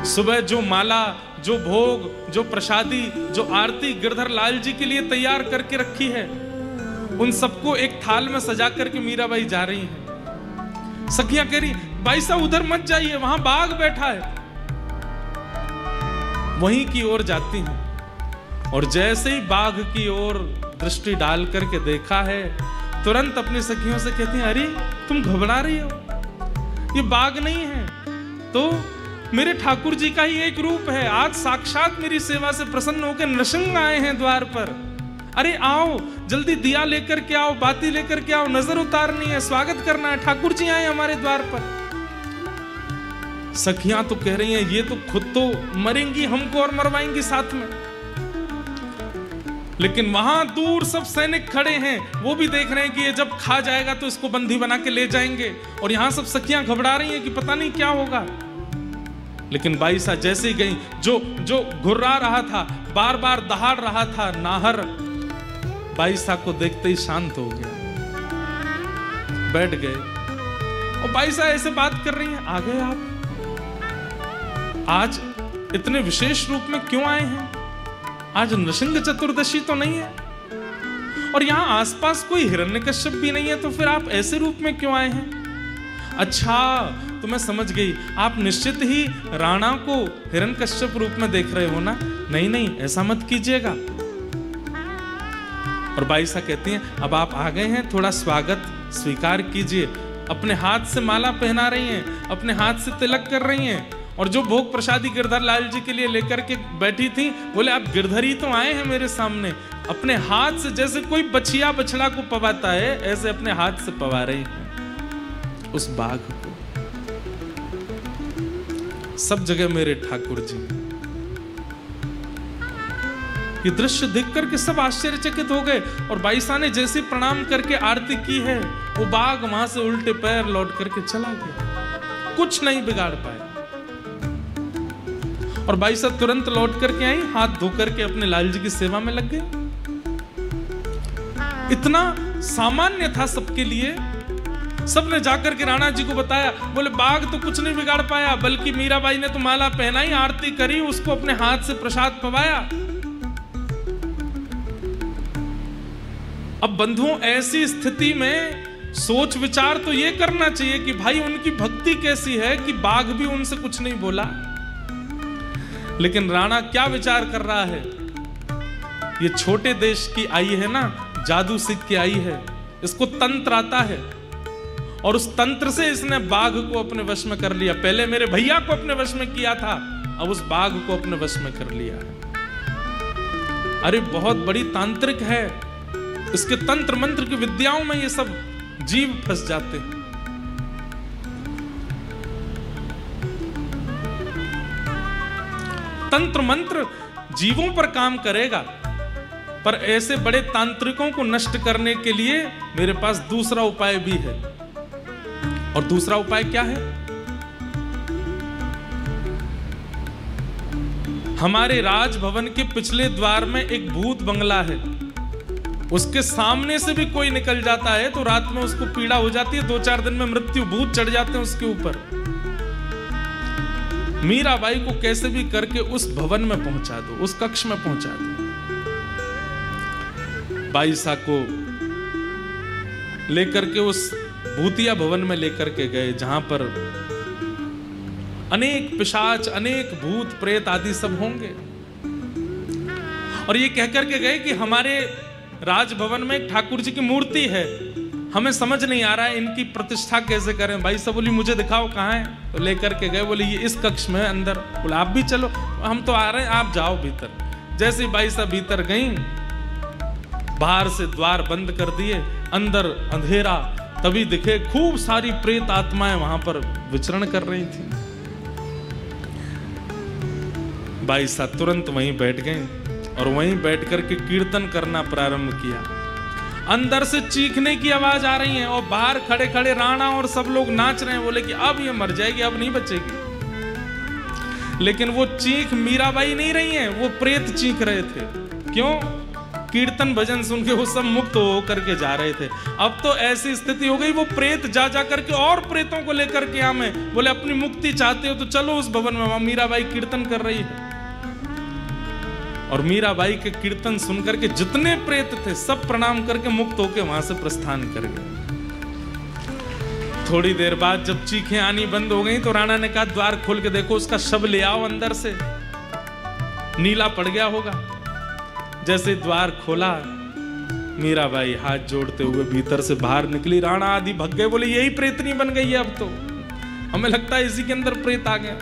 सुबह जो माला, जो भोग, जो प्रसादी, जो आरती गिरधर लाल जी के लिए तैयार करके रखी है, उन सबको एक थाल में सजा करके मीराबाई जा रही हैं। सखियां कह रही भाई साहब उधर मत जाइए, वहां बाघ बैठा है। वहीं की ओर जाती हैं और जैसे ही बाघ की ओर दृष्टि डाल करके देखा है, तुरंत अपनी सखियों से कहती हैं अरे तुम घबरा रही हो, ये बाघ नहीं है, तो मेरे ठाकुर जी का ही एक रूप है। आज साक्षात मेरी सेवा से प्रसन्न होकर नृसिंह आए हैं द्वार पर। अरे आओ जल्दी, दिया लेकर के आओ, बाती लेकर के आओ, नजर उतारनी है, स्वागत करना है, ठाकुर जी आए हमारे द्वार पर। सखियां तो कह रही हैं ये तो खुद तो मरेंगी, हमको और मरवाएंगी साथ में। लेकिन वहां दूर सब सैनिक खड़े हैं, वो भी देख रहे हैं कि ये जब खा जाएगा तो इसको बंदी बना के ले जाएंगे। और यहां सब सखियां घबरा रही हैं कि पता नहीं क्या होगा। लेकिन बाईसा जैसे ही गई, जो घुर्रा रहा था, बार बार दहाड़ रहा था नाहर, बाईसा को देखते ही शांत हो गया, बैठ गए। और बाईसा ऐसे बात कर रही हैं, आ गए आप, आज इतने विशेष रूप में क्यों आए हैं? आज नृसिंह चतुर्दशी तो नहीं है और यहाँ आसपास कोई हिरण्यकश्यप भी नहीं है, तो फिर आप ऐसे रूप में क्यों आए हैं? अच्छा तो मैं समझ गई, आप निश्चित ही राणा को हिरण्यकश्यप रूप में देख रहे हो ना? नहीं नहीं, ऐसा मत कीजिएगा। और बाईसा कहती हैं अब आप आ गए हैं, थोड़ा स्वागत स्वीकार कीजिए। अपने हाथ से माला पहना रही हैं, अपने हाथ से तिलक कर रही हैं, और जो भोग प्रसादी गिरधर लाल जी के लिए लेकर के बैठी थी, बोले आप गिरधर ही तो आए हैं मेरे सामने। अपने हाथ से जैसे कोई बछिया बछड़ा को पवाता है, ऐसे अपने हाथ से पवा रही हैं उस बाघ को। सब जगह मेरे ठाकुर जी। ये दृश्य देख करके सब आश्चर्यचकित हो गए। और बाईसा ने जैसे प्रणाम करके आरती की है, वो बाघ वहां से उल्टे पैर लौट करके चला गया, कुछ नहीं बिगाड़ पाया। और बाईसा तुरंत लौट करके आई, हाथ धो करके अपने लाल जी की सेवा में लग गए। इतना सामान्य था सबके लिए। सबने जाकर के राणा जी को बताया, बोले बाघ तो कुछ नहीं बिगाड़ पाया, बल्कि मीराबाई ने तो माला पहनाई, आरती करी, उसको अपने हाथ से प्रसाद पवाया। अब बंधुओं ऐसी स्थिति में सोच विचार तो ये करना चाहिए कि भाई उनकी भक्ति कैसी है कि बाघ भी उनसे कुछ नहीं बोला। लेकिन राणा क्या विचार कर रहा है, ये छोटे देश की आई है ना, जादू सीख के आई है, इसको तंत्र आता है, और उस तंत्र से इसने बाघ को अपने वश में कर लिया। पहले मेरे भैया को अपने वश में किया था, अब उस बाघ को अपने वश में कर लिया है। अरे बहुत बड़ी तांत्रिक है, इसके तंत्र मंत्र की विद्याओं में ये सब जीव फंस जाते हैं। तंत्र मंत्र जीवों पर काम करेगा, पर ऐसे बड़े तांत्रिकों को नष्ट करने के लिए मेरे पास दूसरा उपाय भी है। और दूसरा उपाय क्या है? हमारे राजभवन के पिछले द्वार में एक भूत बंगला है, उसके सामने से भी कोई निकल जाता है तो रात में उसको पीड़ा हो जाती है, 2-4 दिन में मृत्यु भूत चढ़ जाते हैं उसके ऊपर। मीराबाई को कैसे भी करके उस भवन में पहुंचा दो, उस कक्ष में पहुंचा दो। बाईसा को लेकर के उस भूतिया भवन में लेकर के गए, जहां पर अनेक पिशाच, अनेक भूत प्रेत आदि सब होंगे। और ये कहकर के गए कि हमारे राजभवन में एक ठाकुर जी की मूर्ति है, हमें समझ नहीं आ रहा है इनकी प्रतिष्ठा कैसे करें। भाई साहब बोली मुझे दिखाओ कहाँ है, तो लेकर के गए, बोले ये इस कक्ष में अंदर। बोला आप भी चलो, हम तो आ रहे हैं, आप जाओ भीतर। जैसे ही भाई साहब भीतर गई, बाहर से द्वार बंद कर दिए, अंदर अंधेरा, तभी दिखे खूब सारी प्रेत आत्माएं वहां पर विचरण कर रही थी। भाई साहब तुरंत वहीं बैठ गए और वहीं बैठ करके कीर्तन करना प्रारंभ किया। अंदर से चीखने की आवाज आ रही है और बाहर खड़े खड़े राणा और सब लोग नाच रहे हैं, बोले कि अब ये मर जाएगी, अब नहीं बचेगी। लेकिन वो चीख मीराबाई नहीं रही हैं, वो प्रेत चीख रहे थे। क्यों? कीर्तन भजन सुन के वो सब मुक्त हो करके जा रहे थे। अब तो ऐसी स्थिति हो गई, वो प्रेत जा जा करके और प्रेतों को लेकर के आए, बोले अपनी मुक्ति चाहते हो तो चलो उस भवन में, वहां मीराबाई कीर्तन कर रही है। और मीराबाई के कीर्तन सुनकर के जितने प्रेत थे सब प्रणाम करके मुक्त होके वहां से प्रस्थान कर गए। थोड़ी देर बाद जब चीखें आनी बंद हो गई तो राणा ने कहा द्वार खोल के देखो, उसका शव ले आओ अंदर से, नीला पड़ गया होगा। जैसे द्वार खोला, मीराबाई हाथ जोड़ते हुए भीतर से बाहर निकली। राणा आदि भग गए, बोले यही प्रेतनी बन गई है, अब तो हमें लगता है इसी के अंदर प्रेत आ गया।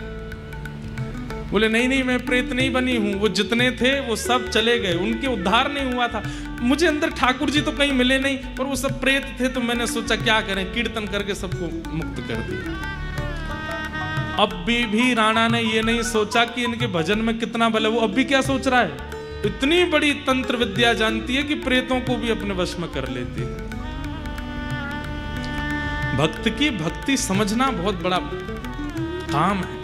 बोले नहीं नहीं, मैं प्रेत नहीं बनी हूं, वो जितने थे वो सब चले गए, उनके उद्धार नहीं हुआ था। मुझे अंदर ठाकुर जी तो कहीं मिले नहीं, पर वो सब प्रेत थे, तो मैंने सोचा क्या करें, कीर्तन करके सबको मुक्त कर दिया। अब भी राणा ने ये नहीं सोचा कि इनके भजन में कितना बल है। वो अब भी क्या सोच रहा है, इतनी बड़ी तंत्र विद्या जानती है कि प्रेतों को भी अपने वश में कर लेती है। भक्त की भक्ति समझना बहुत बड़ा काम है,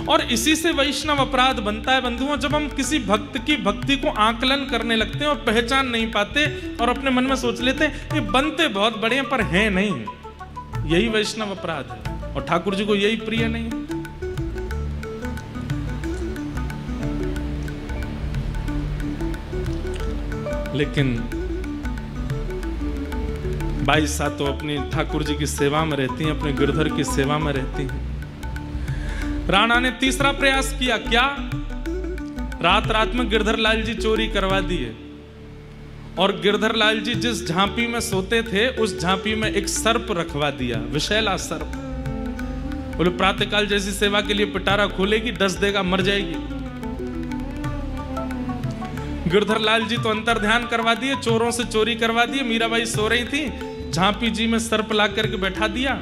और इसी से वैष्णव अपराध बनता है बंधुओं। जब हम किसी भक्त की भक्ति को आकलन करने लगते हैं और पहचान नहीं पाते और अपने मन में सोच लेते हैं ये बनते बहुत बड़े हैं पर हैं नहीं, यही वैष्णव अपराध है, और ठाकुर जी को यही प्रिय नहीं है। लेकिन बाईसा तो अपनी ठाकुर जी की सेवा में रहती हैं, अपने गिरधर की सेवा में रहती हैं। राणा ने तीसरा प्रयास किया, क्या? रात रात में गिरधर लाल जी चोरी करवा दिए, और गिरधर लाल जी जिस झांपी में सोते थे उस झांपी में एक सर्प रखवा दिया, विषैला सर्प। बोले प्रातःकाल जैसी सेवा के लिए पिटारा खोलेगी, डस देगा, मर जाएगी। गिरधर लाल जी तो अंतर ध्यान करवा दिए, चोरों से चोरी करवा दिए। मीराबाई सो रही थी, झांपी जी में सर्प ला करके बैठा दिया।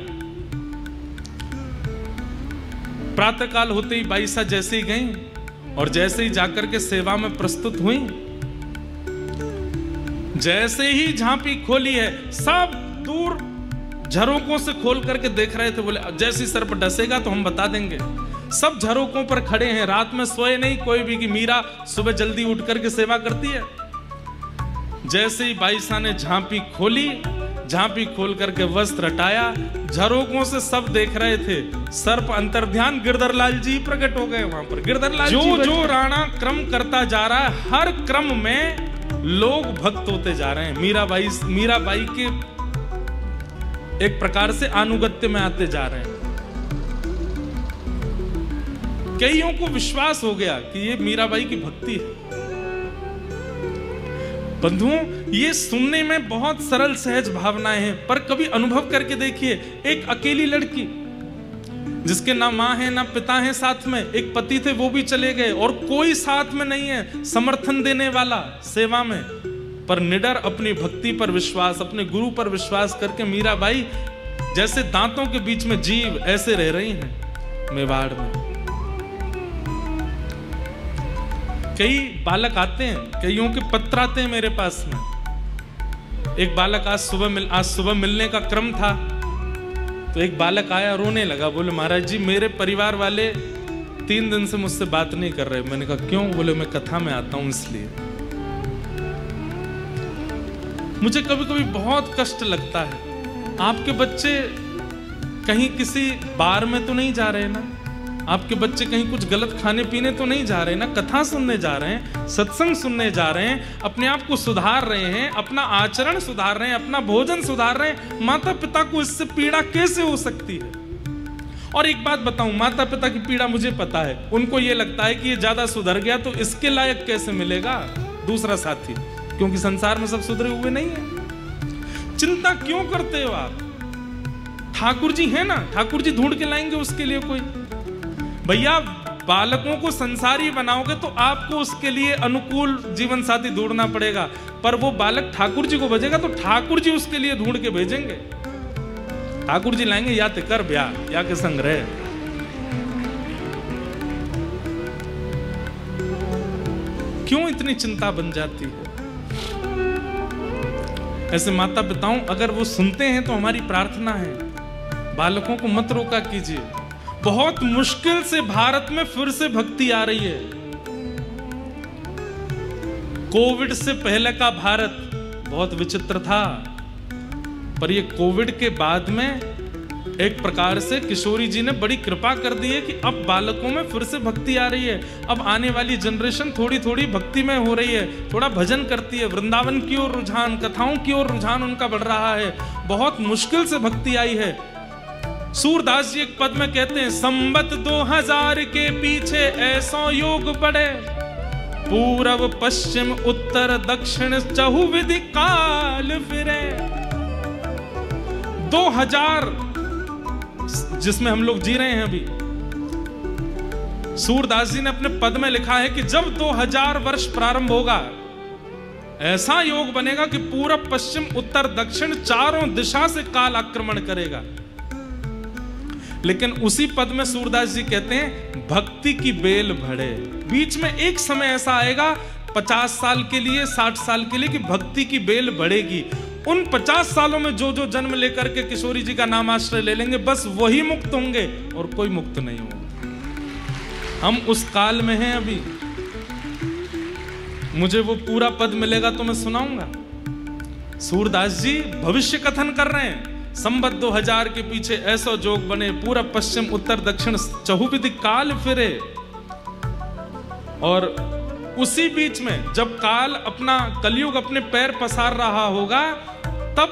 प्रातःकाल होते ही बाईसा जैसे ही गई और जैसे ही जाकर के सेवा में प्रस्तुत हुई, जैसे ही झांपी खोली है सब दूर झरोकों से खोल करके देख रहे थे। बोले जैसे सर्प डसेगा तो हम बता देंगे। सब झरोकों पर खड़े हैं, रात में सोए नहीं कोई भी, कि मीरा सुबह जल्दी उठ करके सेवा करती है। जैसे ही बाईसा ने झांपी खोली, झांपी खोल करके वस्त्र हटाया, झरोकों से सब देख रहे थे, सर्प अंतर्ध्यान गिरधर लाल जी प्रकट हो गए वहां पर। गिरधर लाल जो राणा क्रम करता जा रहा है, हर क्रम में लोग भक्त होते जा रहे हैं। मीराबाई के एक प्रकार से अनुगत्य में आते जा रहे हैं। कईयों को विश्वास हो गया कि ये मीराबाई की भक्ति है। बंधुओं, ये सुनने में बहुत सरल सहज भावनाएं हैं, पर कभी अनुभव करके देखिए। एक अकेली लड़की जिसके ना माँ है ना पिता है साथ में, एक पति थे वो भी चले गए और कोई साथ में नहीं है समर्थन देने वाला सेवा में, पर निडर अपनी भक्ति पर विश्वास, अपने गुरु पर विश्वास करके मीराबाई जैसे दांतों के बीच में जीव ऐसे रह रही हैं मेवाड़ में। कई बालक आते हैं, कईयों के पत्र आते हैं मेरे पास में। एक बालक आज सुबह मिलने का क्रम था, तो एक बालक आया, रोने लगा। बोले महाराज जी मेरे परिवार वाले 3 दिन से मुझसे बात नहीं कर रहे। मैंने कहा क्यों? बोले मैं कथा में आता हूं इसलिए। मुझे कभी कभी बहुत कष्ट लगता है, आपके बच्चे कहीं किसी बार में तो नहीं जा रहे ना, आपके बच्चे कहीं कुछ गलत खाने पीने तो नहीं जा रहे ना, कथा सुनने जा रहे हैं, सत्संग सुनने जा रहे हैं, अपने आप को सुधार रहे हैं, अपना आचरण सुधार रहे हैं, अपना भोजन सुधार रहे हैं। माता पिता को इससे पीड़ा कैसे हो सकती है? और एक बात बताऊं, माता पिता की पीड़ा मुझे पता है। उनको ये लगता है कि ये ज्यादा सुधर गया तो इसके लायक कैसे मिलेगा दूसरा साथी, क्योंकि संसार में सब सुधरे हुए नहीं है। चिंता क्यों करते हो आप? ठाकुर जी है ना, ठाकुर जी ढूंढ के लाएंगे उसके लिए कोई। भैया बालकों को संसारी बनाओगे तो आपको उसके लिए अनुकूल जीवन साथी ढूंढना पड़ेगा, पर वो बालक ठाकुर जी को भेजेगा तो ठाकुर जी उसके लिए ढूंढ के भेजेंगे। ठाकुर जी लाएंगे या ते कर ब्याह या के संग रहे। क्यों इतनी चिंता बन जाती है? ऐसे माता पिताओं अगर वो सुनते हैं तो हमारी प्रार्थना है, बालकों को मत रोका कीजिए। बहुत मुश्किल से भारत में फिर से भक्ति आ रही है। कोविड से पहले का भारत बहुत विचित्र था, पर ये कोविड के बाद में एक प्रकार से किशोरी जी ने बड़ी कृपा कर दी है कि अब बालकों में फिर से भक्ति आ रही है। अब आने वाली जनरेशन थोड़ी थोड़ी भक्ति में हो रही है, थोड़ा भजन करती है, वृंदावन की ओर रुझान, कथाओं की ओर रुझान उनका बढ़ रहा है। बहुत मुश्किल से भक्ति आई है। सूरदास जी एक पद में कहते हैं, संबत 2000 के पीछे ऐसा योग बढ़े, पूरब पश्चिम उत्तर दक्षिण चहुविधि काल फिरे। 2000 जिसमें हम लोग जी रहे हैं अभी, सूरदास जी ने अपने पद में लिखा है कि जब 2000 वर्ष प्रारंभ होगा, ऐसा योग बनेगा कि पूरब पश्चिम उत्तर दक्षिण चारों दिशा से काल आक्रमण करेगा। लेकिन उसी पद में सूरदास जी कहते हैं, भक्ति की बेल बढ़े। बीच में एक समय ऐसा आएगा 50 साल के लिए, 60 साल के लिए, कि भक्ति की बेल बढ़ेगी। उन 50 सालों में जो जो जन्म लेकर के किशोरी जी का नाम आश्रय ले लेंगे, बस वही मुक्त होंगे और कोई मुक्त नहीं होगा। हम उस काल में हैं अभी। मुझे वो पूरा पद मिलेगा तो मैं सुनाऊंगा। सूरदास जी भविष्य कथन कर रहे हैं, संबत 2000 के पीछे ऐसा जोग बने, पूरब पश्चिम उत्तर दक्षिण चहुविधि काल फिरे। और उसी बीच में जब काल अपना कलयुग अपने पैर पसार रहा होगा, तब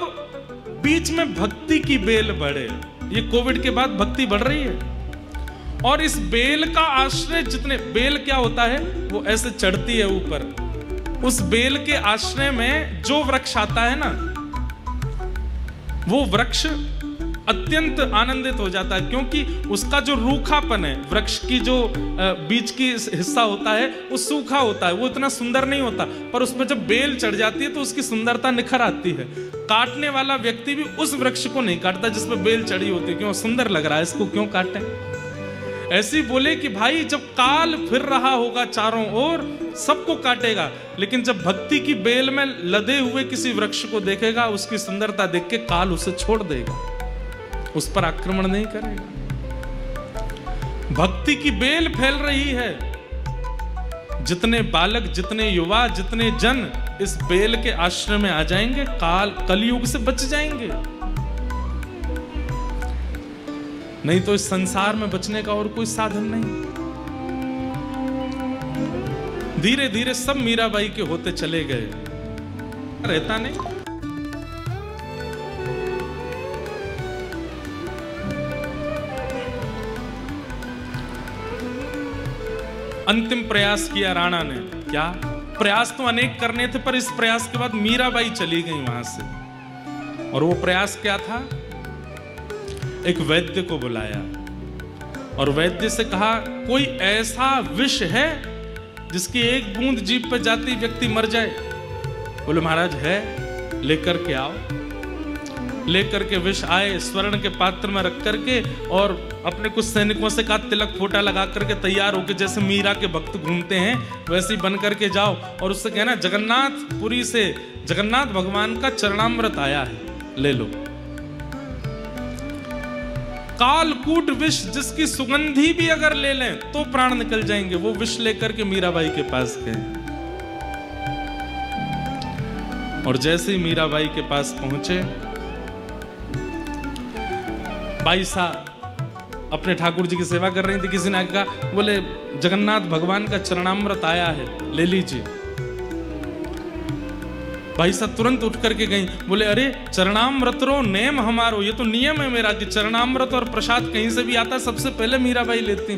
बीच में भक्ति की बेल बढ़े। ये कोविड के बाद भक्ति बढ़ रही है। और इस बेल का आश्रय जितने, बेल क्या होता है, वो ऐसे चढ़ती है ऊपर। उस बेल के आश्रय में जो वृक्ष आता है ना, वो वृक्ष अत्यंत आनंदित हो जाता है, क्योंकि उसका जो रूखापन है, वृक्ष की जो बीच की हिस्सा होता है वो सूखा होता है, वो इतना सुंदर नहीं होता, पर उसमें जब बेल चढ़ जाती है तो उसकी सुंदरता निखर आती है। काटने वाला व्यक्ति भी उस वृक्ष को नहीं काटता जिसमें बेल चढ़ी होती है, क्यों, सुंदर लग रहा है, इसको क्यों काटें। ऐसी बोले कि भाई जब काल फिर रहा होगा चारों ओर, सबको काटेगा, लेकिन जब भक्ति की बेल में लदे हुए किसी वृक्ष को देखेगा, उसकी सुंदरता देख के काल उसे छोड़ देगा, उस पर आक्रमण नहीं करेगा। भक्ति की बेल फैल रही है। जितने बालक, जितने युवा, जितने जन इस बेल के आश्रय में आ जाएंगे, कलयुग से बच जाएंगे। नहीं तो इस संसार में बचने का और कोई साधन नहीं। धीरे धीरे सब मीराबाई के होते चले गए, रहता नहीं। अंतिम प्रयास किया राणा ने। क्या प्रयास तो अनेक करने थे, पर इस प्रयास के बाद मीराबाई चली गई वहां से। और वो प्रयास क्या था? एक वैद्य को बुलाया और वैद्य से कहा, कोई ऐसा विष है जिसकी एक बूंद जीभ पे जाती व्यक्ति मर जाए? बोले महाराज है, लेकर के आओ। लेकर के विष आए, स्वर्ण के पात्र में रख करके, और अपने कुछ सैनिकों से कहा तिलक फोटा लगा करके तैयार होके, जैसे मीरा के भक्त घूमते हैं वैसे ही बन करके जाओ, और उससे कहना जगन्नाथपुरी से जगन्नाथ भगवान का चरणामृत आया है, ले लो। कालकूट विष जिसकी सुगंधी भी अगर ले लें तो प्राण निकल जाएंगे, वो विष लेकर के मीराबाई के पास गए। और जैसे ही मीराबाई के पास पहुंचे, बाई साहब अपने ठाकुर जी की सेवा कर रही थी, किसी ने कहा, बोले जगन्नाथ भगवान का चरणामृत आया है, ले लीजिए। भाई साहब तुरंत उठ करके गई, बोले अरे चरणामृत रो नेम हमारो, ये तो नियम है मेरा कि चरणामृत और प्रसाद कहीं से भी आता सबसे पहले मीराबाई लेती,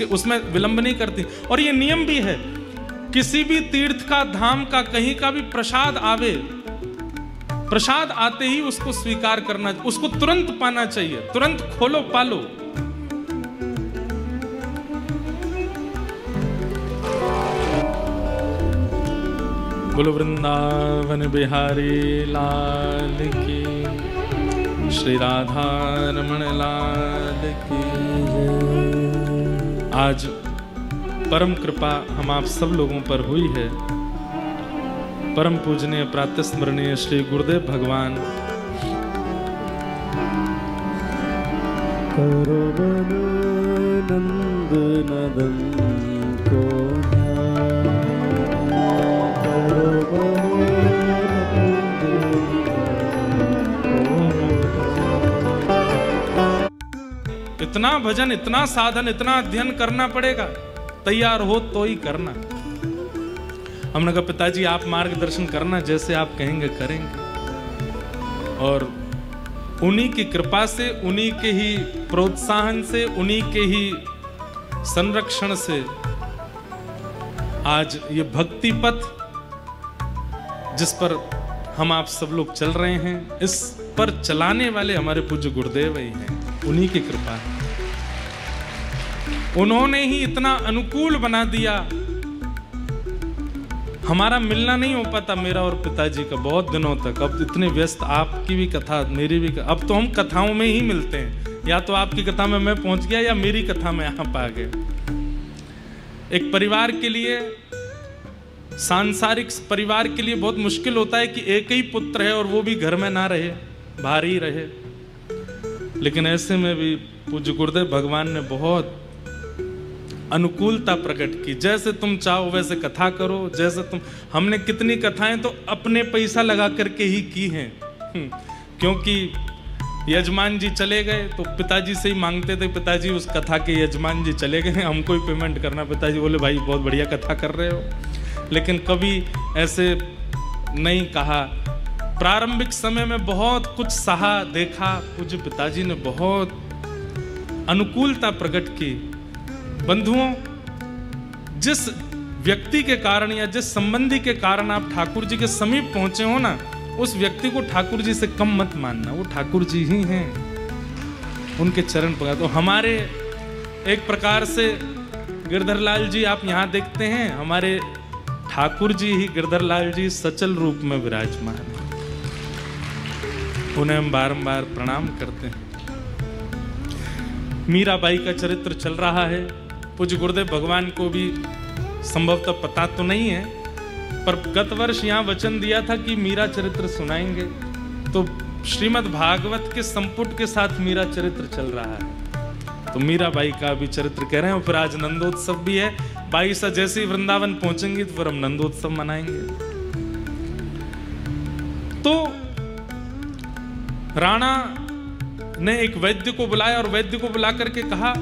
उसमें विलंब नहीं करती। और ये नियम भी है, किसी भी तीर्थ का, धाम का, कहीं का भी प्रसाद आवे, प्रसाद आते ही उसको स्वीकार करना, उसको तुरंत पाना चाहिए, तुरंत खोलो पालो। बोलो वृंदावन बिहारी लाल की, श्री राधा रमण लाल की। आज परम कृपा हम आप सब लोगों पर हुई है परम पूजनीय प्रातः स्मरणीय श्री गुरुदेव भगवान करो मन नंद नदन को करो इतना भजन, इतना साधन, इतना अध्ययन करना पड़ेगा। तैयार हो तो ही करना। हमने कहा पिताजी आप मार्गदर्शन करना, जैसे आप कहेंगे करेंगे। और उन्हीं की कृपा से, उन्हीं के ही प्रोत्साहन से, उन्हीं के ही संरक्षण से आज ये भक्ति पथ जिस पर हम आप सब लोग चल रहे हैं, इस पर चलाने वाले हमारे पूज्य गुरुदेव ही हैं। उन्हीं की कृपा है। उन्होंने ही इतना अनुकूल बना दिया। हमारा मिलना नहीं हो पाता मेरा और पिताजी का बहुत दिनों तक। अब इतने व्यस्त, आपकी भी कथा, मेरी भी अब तो हम कथाओं में ही मिलते हैं। या तो आपकी कथा में मैं पहुंच गया या मेरी कथा में आप आ गए। एक परिवार के लिए, सांसारिक परिवार के लिए बहुत मुश्किल होता है कि एक ही पुत्र है और वो भी घर में ना रहे, बाहर ही रहे। लेकिन ऐसे में भी पूज्य गुरुदेव भगवान ने बहुत अनुकूलता प्रकट की। जैसे तुम चाहो वैसे कथा करो, जैसे तुम। हमने कितनी कथाएं तो अपने पैसा लगा करके ही की हैं। क्योंकि यजमान जी चले गए तो पिताजी से ही मांगते थे, पिताजी उस कथा के यजमान जी चले गए, हमको ही पेमेंट करना। पिताजी बोले भाई बहुत बढ़िया कथा कर रहे हो। लेकिन कभी ऐसे नहीं कहा। प्रारंभिक समय में बहुत कुछ सहा, देखा। पूज्य पिताजी ने बहुत अनुकूलता प्रकट की। बंधुओं, जिस व्यक्ति के कारण या जिस संबंधी के कारण आप ठाकुर जी के समीप पहुंचे हो ना, उस व्यक्ति को ठाकुर जी से कम मत मानना। वो ठाकुर जी ही हैं, उनके चरण पकड़। तो हमारे एक प्रकार से गिरधर लाल जी आप यहाँ देखते हैं, हमारे ठाकुर जी ही गिरधर लाल जी सचल रूप में विराजमान हैं। उन्हें हम बारंबार प्रणाम करते हैं। मीराबाई का चरित्र चल रहा है। पूज्य गुरुदेव भगवान को भी संभवतः पता तो नहीं है, पर गत वर्ष यहाँ वचन दिया था कि मीरा चरित्र सुनाएंगे। तो श्रीमद् भागवत के संपुट के साथ मीरा चरित्र चल रहा है। तो मीराबाई का भी चरित्र कह रहे हैं। और फिर आज नंदोत्सव भी है। 22 जैसे ही वृंदावन पहुंचेंगे तो फिर हम नंदोत्सव मनाएंगे। तो राणा ने एक वैद्य को बुलाया और वैद्य को बुला करके कहा,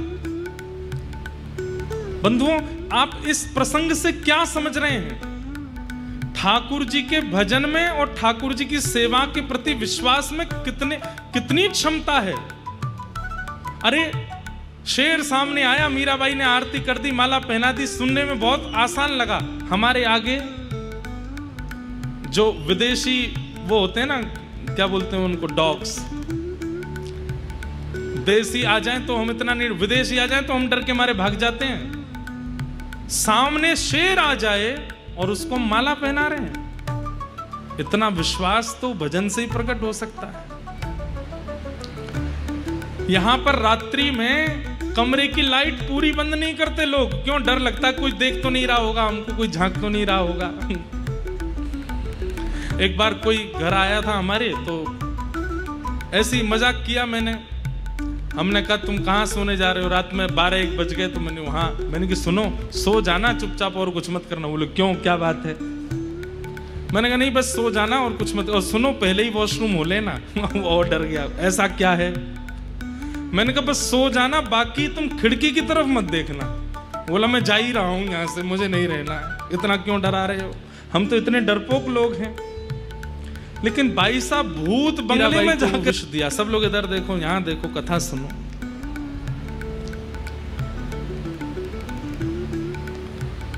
बंधुओं आप इस प्रसंग से क्या समझ रहे हैं? ठाकुर जी के भजन में और ठाकुर जी की सेवा के प्रति विश्वास में कितनी क्षमता है। अरे शेर सामने आया, मीराबाई ने आरती कर दी, माला पहना दी, सुनने में बहुत आसान लगा। हमारे आगे जो विदेशी वो होते हैं ना, क्या बोलते हैं उनको, डॉग्स। देसी आ जाएं तो हम इतना नहीं, विदेशी आ जाएं तो हम डर के मारे भाग जाते हैं। सामने शेर आ जाए और उसको माला पहना रहे हैं। इतना विश्वास तो भजन से ही प्रकट हो सकता है। यहां पर रात्रि में कमरे की लाइट पूरी बंद नहीं करते लोग। क्यों? डर लगता है कोई देख तो नहीं रहा होगा हमको, कोई झांक तो नहीं रहा होगा। एक बार कोई घर आया था हमारे, तो ऐसी मजाक किया मैंने। हमने कहा तुम कहाँ सोने जा रहे हो? रात में 12-1 बज गए। तो मैंने कहा सुनो, सो जाना चुपचाप और कुछ मत करना। बोले क्यों, क्या बात है? मैंने कहा नहीं बस सो जाना और कुछ मत, और सुनो पहले ही वॉशरूम हो लेना। और डर गया, ऐसा क्या है? मैंने कहा बस सो जाना, बाकी तुम खिड़की की तरफ मत देखना। बोला मैं जा ही रहा हूं यहाँ से, मुझे नहीं रहना है। इतना क्यों डरा रहे हो? हम तो इतने डरपोक लोग हैं। लेकिन भाई साहब भूत बंगले में जाकर दिया। सब लोग इधर देखो, यहाँ देखो, कथा सुनो।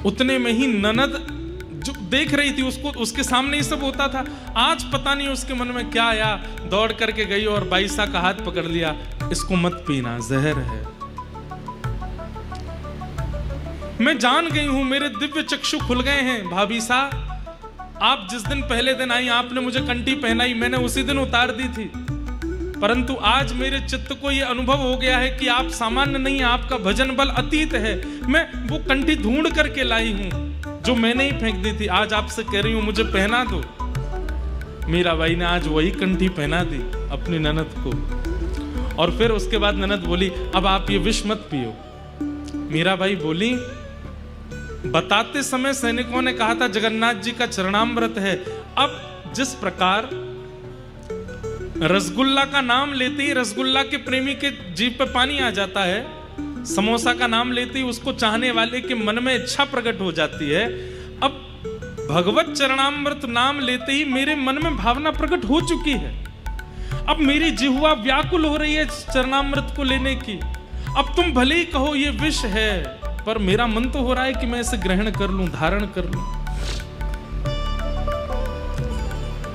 उतने में ही ननद जो देख रही थी उसको, उसके सामने ही सब होता था। आज पता नहीं उसके मन में क्या आया, दौड़ करके गई और बाईसा का हाथ पकड़ लिया। इसको मत पीना, जहर है। मैं जान गई हूं, मेरे दिव्य चक्षु खुल गए हैं। भाभी सा, आप जिस दिन पहले दिन आई, आपने मुझे कंठी पहनाई, मैंने उसी दिन उतार दी थी। परंतु आज मेरे चित्त को यह अनुभव हो गया है कि आप सामान्य नहीं, आपका भजन बल अतीत है। मैं वो कंठी ढूंढ करके लाई हूं जो मैंने ही फेंक दी थी, आज आपसे कह रही हूं मुझे पहना दो। मीराबाई ने आज वही कंठी पहना दी अपनी ननद को। और फिर उसके बाद ननद बोली, अब आप ये विष मत पियो। मीराबाई बोली, बताते समय सैनिकों ने कहा था जगन्नाथ जी का चरणामृत है। अब जिस प्रकार रसगुल्ला का नाम लेते ही रसगुल्ला के प्रेमी के जीभ पे पानी आ जाता है, समोसा का नाम लेते ही उसको चाहने वाले के मन में इच्छा प्रकट हो जाती है, अब भगवत चरणामृत नाम लेते ही मेरे मन में भावना प्रकट हो चुकी है। अब मेरी जिह्वा व्याकुल हो रही है चरणामृत को लेने की। अब तुम भले ही कहो ये विष है, पर मेरा मन तो हो रहा है कि मैं इसे ग्रहण कर लूं, धारण कर लूं।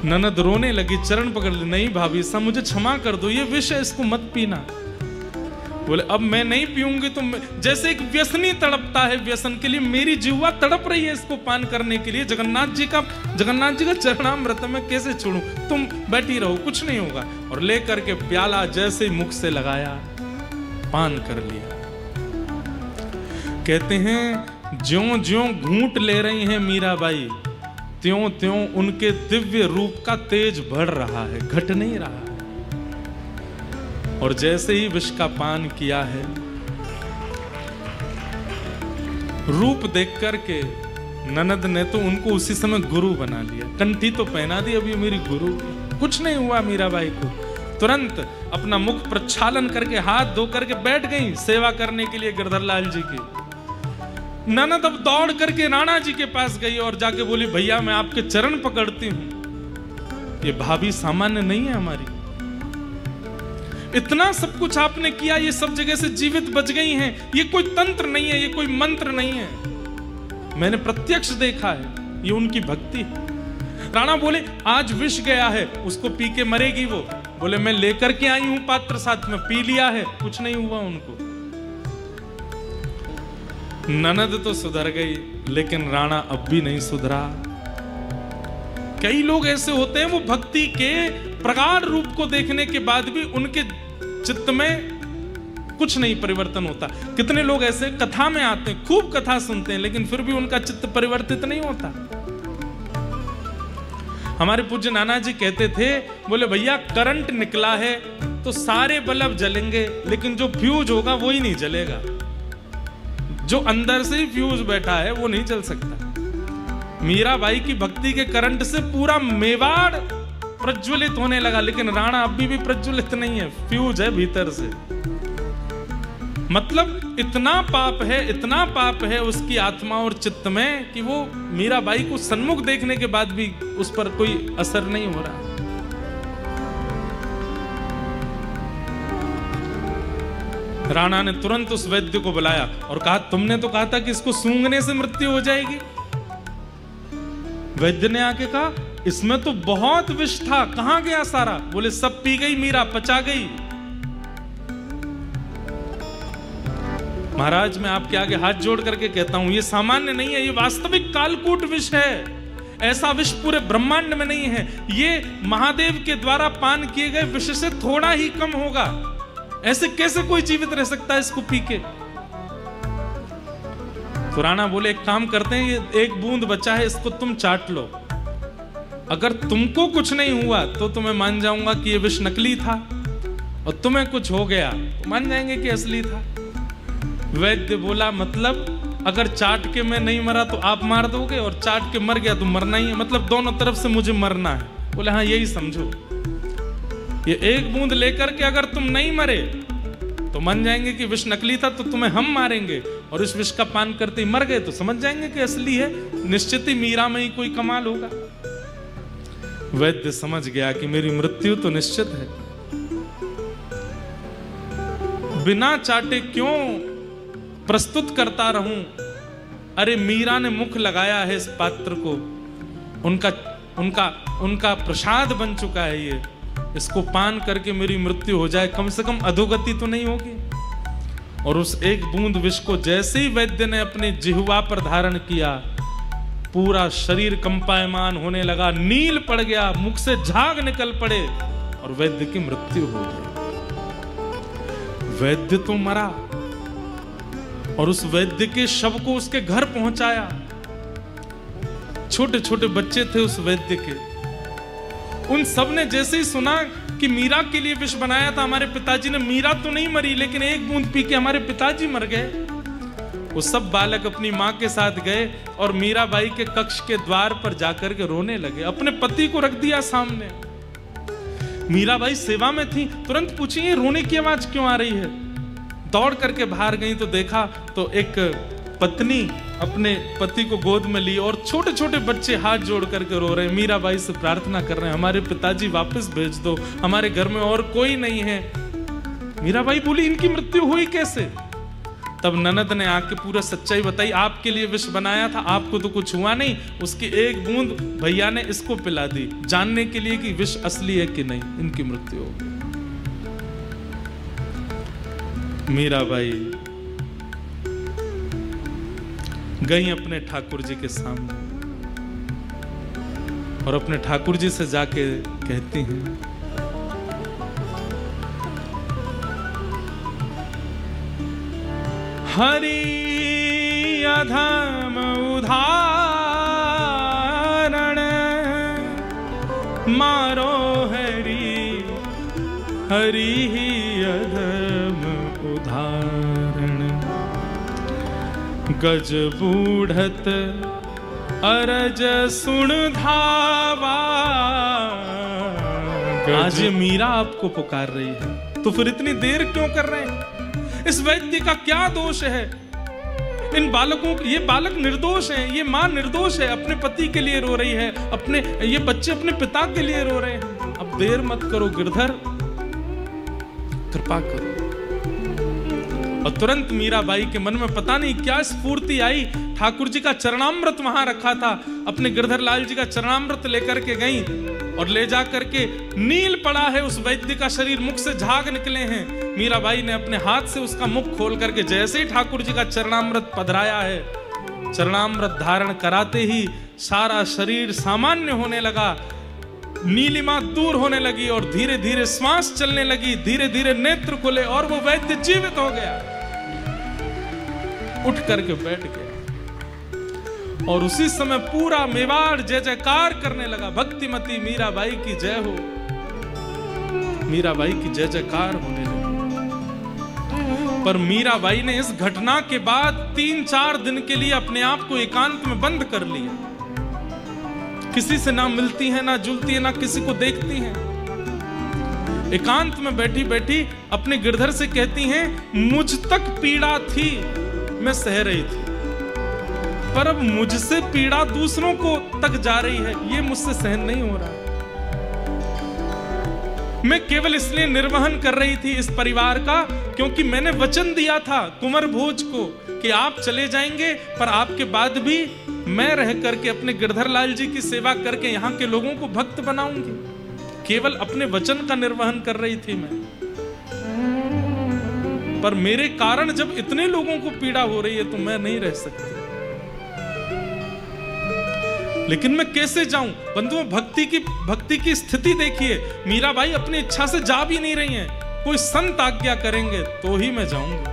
ननद रोने लगी, चरण पकड़ ली, नहीं भाभी साहब मुझे क्षमा कर दो, ये विष है, इसको मत पीना। बोले अब मैं नहीं पीऊंगी तो जैसे एक व्यसनी तड़पता है व्यसन के लिए, मेरी जिह्वा तड़प रही है इसको पान करने के लिए। जगन्नाथ जी का चरणामृत मैं कैसे छोड़ूं, तुम बैठी रहो, कुछ नहीं होगा। और लेकर के प्याला जैसे मुख से लगाया, पान कर लिया। कहते हैं ज्यों ज्यों घूंट ले रही हैं मीराबाई, त्यों त्यों उनके दिव्य रूप का तेज बढ़ रहा है, घट नहीं रहा है। और जैसे ही विष का पान किया है, रूप देख करके ननद ने तो उनको उसी समय गुरु बना लिया। कंठी तो पहना दी, अभी मेरी गुरु। कुछ नहीं हुआ मीराबाई को। तुरंत अपना मुख प्रक्षालन करके हाथ धो करके बैठ गई सेवा करने के लिए गिरधरलाल जी की। ननद अब दौड़ करके राणा जी के पास गई और जाके बोली, भैया मैं आपके चरण पकड़ती हूं, ये भाभी सामान्य नहीं है हमारी, इतना सब कुछ आपने किया, ये सब जगह से जीवित बच गई हैं, ये कोई तंत्र नहीं है, ये कोई मंत्र नहीं है, मैंने प्रत्यक्ष देखा है, ये उनकी भक्ति है। राणा बोले, आज विष गया है, उसको पी के मरेगी वो। बोले मैं लेकर के आई हूं पात्र साथ में, पी लिया है, कुछ नहीं हुआ उनको। ननद तो सुधर गई, लेकिन राणा अब भी नहीं सुधरा। कई लोग ऐसे होते हैं, वो भक्ति के प्रगाढ़ रूप को देखने के बाद भी उनके चित्त में कुछ नहीं परिवर्तन होता। कितने लोग ऐसे कथा में आते हैं, खूब कथा सुनते हैं, लेकिन फिर भी उनका चित्त परिवर्तित नहीं होता। हमारे पूज्य नाना जी कहते थे, बोले भैया करंट निकला है तो सारे बल्ब जलेंगे, लेकिन जो फ्यूज होगा वो ही नहीं जलेगा। जो अंदर से ही फ्यूज बैठा है वो नहीं जल सकता। मीराबाई की भक्ति के करंट से पूरा मेवाड़ प्रज्वलित होने लगा, लेकिन राणा अभी भी प्रज्वलित नहीं है, फ्यूज है भीतर से। मतलब इतना पाप है उसकी आत्मा और चित्त में कि वो मीराबाई को सन्मुख देखने के बाद भी उस पर कोई असर नहीं हो रहा। राणा ने तुरंत उस वैद्य को बुलाया और कहा, तुमने तो कहा था कि इसको सूंघने से मृत्यु हो जाएगी। वैद्य ने आके कहा, इसमें तो बहुत विष था, कहां गया सारा? बोले सब पी गई मीरा, पचा गई। महाराज मैं आपके आगे हाथ जोड़ करके कहता हूं, ये सामान्य नहीं है, ये वास्तविक कालकूट विष है। ऐसा विष पूरे ब्रह्मांड में नहीं है। ये महादेव के द्वारा पान किए गए विष से थोड़ा ही कम होगा। ऐसे कैसे कोई जीवित रह सकता है इसको पी के? तो राणा बोले, एक काम करते हैं, ये एक बूंद बचा है, इसको तुम चाट लो। अगर तुमको कुछ नहीं हुआ तो तुम्हें मान जाऊंगा कि ये विष नकली था, और तुम्हें कुछ हो गया तो मान जाएंगे कि असली था। वैद्य बोला, मतलब अगर चाट के मैं नहीं मरा तो आप मार दोगे, और चाट के मर गया तो मरना ही है, मतलब दोनों तरफ से मुझे मरना है। बोले हाँ यही समझो। ये एक बूंद लेकर के अगर तुम नहीं मरे तो मान जाएंगे कि विष नकली था, तो तुम्हें हम मारेंगे, और इस विष का पान करते ही मर गए तो समझ जाएंगे कि असली है। निश्चित ही मीरा में ही कोई कमाल होगा। वैद्य समझ गया कि मेरी मृत्यु तो निश्चित है, बिना चाटे क्यों प्रस्तुत करता रहूं। अरे मीरा ने मुख लगाया है इस पात्र को, उनका प्रसाद बन चुका है ये, इसको पान करके मेरी मृत्यु हो जाए, कम से कम अधोगति तो नहीं होगी। और उस एक बूंद विष को जैसे ही वैद्य ने अपने जिह्वा पर धारण किया, पूरा शरीर कंपायमान होने लगा, नील पड़ गया, मुख से झाग निकल पड़े और वैद्य की मृत्यु हो गई। वैद्य तो मरा, और उस वैद्य के शव को उसके घर पहुंचाया। छोटे छोटे बच्चे थे उस वैद्य के, उन सब ने जैसे ही सुना कि मीरा के लिए विष बनाया था हमारे पिताजी ने, मीरा तो नहीं मरी लेकिन एक बूंद पी के हमारे पिताजी मर गए। वो सब बालक अपनी माँ के साथ गए और मीराबाई के कक्ष के द्वार पर जाकर के रोने लगे, अपने पति को रख दिया सामने। मीराबाई सेवा में थी, तुरंत पूछी ये रोने की आवाज क्यों आ रही है। दौड़ करके बाहर गई तो देखा तो एक पत्नी अपने पति को गोद में ली और छोटे छोटे बच्चे हाथ जोड़ करके रो रहे हैं, मीराबाई से प्रार्थना कर रहे हैं हमारे पिताजी वापस भेज दो, हमारे घर में और कोई नहीं है। मीराबाई बोली इनकी मृत्यु हुई कैसे। तब ननद ने आके पूरा सच्चाई बताई, आपके लिए विष बनाया था, आपको तो कुछ हुआ नहीं, उसकी एक बूंद भैया ने इसको पिला दी जानने के लिए कि विष असली है कि नहीं, इनकी मृत्यु हो गई। मीराबाई गई अपने ठाकुर जी के सामने और अपने ठाकुर जी से जाके कहती हैं, हरि अधम उदाहरण मारो हरि, हरि ही अधम उदाहरण, गज बूढ़त अरज सुन धावा। आज मीरा आपको पुकार रही है तो फिर इतनी देर क्यों कर रहे हैं। इस वैद्य का क्या दोष है। इन बालकों, ये बालक निर्दोष हैं, ये माँ निर्दोष है, अपने पति के लिए रो रही है, अपने ये बच्चे अपने पिता के लिए रो रहे हैं। अब देर मत करो गिरधर, कृपा करो। और तुरंत मीराबाई के मन में पता नहीं क्या स्फूर्ति आई, ठाकुर जी का चरणामृत वहां रखा था, अपने गिरधर लाल जी का चरणामृत लेकर के गई और ले जा करके नील पड़ा है उस वैद्य का शरीर, मुख से झाग निकले हैं। मीराबाई ने अपने हाथ से उसका मुख खोल करके जैसे ही ठाकुर जी का चरणामृत पधराया है, चरणामृत धारण कराते ही सारा शरीर सामान्य होने लगा, नीलिमा दूर होने लगी और धीरे धीरे श्वास चलने लगी, धीरे धीरे नेत्र खुले और वो वैद्य जीवित हो गया, उठ करके बैठ गया। और उसी समय पूरा मेवाड़ जय जयकार करने लगा, भक्तिमती मीराबाई की जय हो, मीराबाई की जय जयकार होने लगी। पर मीराबाई ने इस घटना के बाद 3-4 दिन के लिए अपने आप को एकांत में बंद कर लिया, किसी से ना मिलती है, ना जुलती है, ना किसी को देखती हैं। एकांत में बैठी बैठी अपने गिरधर से कहती हैं, मुझ तक पीड़ा थी, मैं सह रही थी, पर अब मुझसे पीड़ा दूसरों को तक जा रही है, ये मुझसे सहन नहीं हो रहा। मैं केवल इसलिए निर्वहन कर रही थी इस परिवार का क्योंकि मैंने वचन दिया था कुंवर भोज को कि आप चले जाएंगे, पर आपके बाद भी मैं रह करके अपने गिरधर लाल जी की सेवा करके यहाँ के लोगों को भक्त बनाऊंगी। केवल अपने वचन का निर्वहन कर रही थी मैं, पर मेरे कारण जब इतने लोगों को पीड़ा हो रही है तो मैं नहीं रह सकती। लेकिन मैं कैसे जाऊं बंधुओं, भक्ति की स्थिति देखिए, मीराबाई अपनी इच्छा से जा भी नहीं रही हैं, कोई संत आज्ञा करेंगे तो ही मैं जाऊंगी।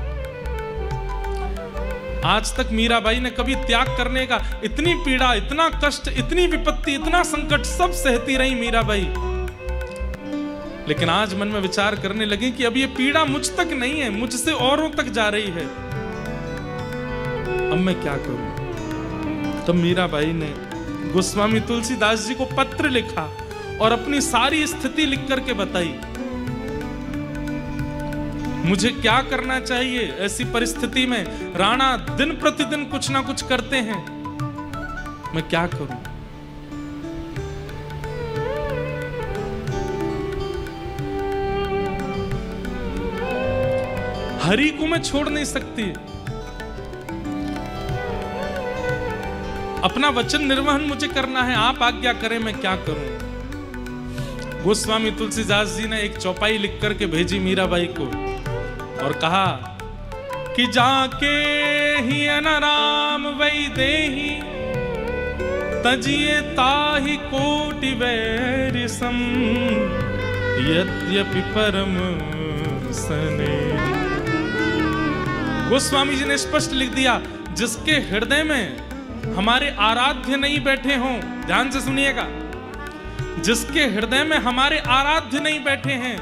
आज तक मीराबाई ने कभी त्याग करने का, इतनी पीड़ा, इतना कष्ट, इतनी विपत्ति, इतना संकट सब सहती रही मीराबाई, लेकिन आज मन में विचार करने लगी कि अब ये पीड़ा मुझ तक नहीं है, मुझसे औरों तक जा रही है, अब मैं क्या करूं। तब मीराबाई ने गोस्वामी तुलसीदास जी को पत्र लिखा और अपनी सारी स्थिति लिख करके बताई, मुझे क्या करना चाहिए ऐसी परिस्थिति में। राणा दिन प्रतिदिन कुछ ना कुछ करते हैं, मैं क्या करूं। हरि को मैं छोड़ नहीं सकती, अपना वचन निर्वहन मुझे करना है, आप आज्ञा करें मैं क्या करूं। गोस्वामी तुलसीदास जी ने एक चौपाई लिख करके भेजी मीराबाई को और कहा कि जाके ही अनाराम वही देही तजिए ताहि कोटि वैरि सम यद्यपि परम सने। गोस्वामी जी ने स्पष्ट लिख दिया, जिसके हृदय में हमारे आराध्य नहीं बैठे हों, ध्यान से सुनिएगा, जिसके हृदय में हमारे आराध्य नहीं बैठे हैं,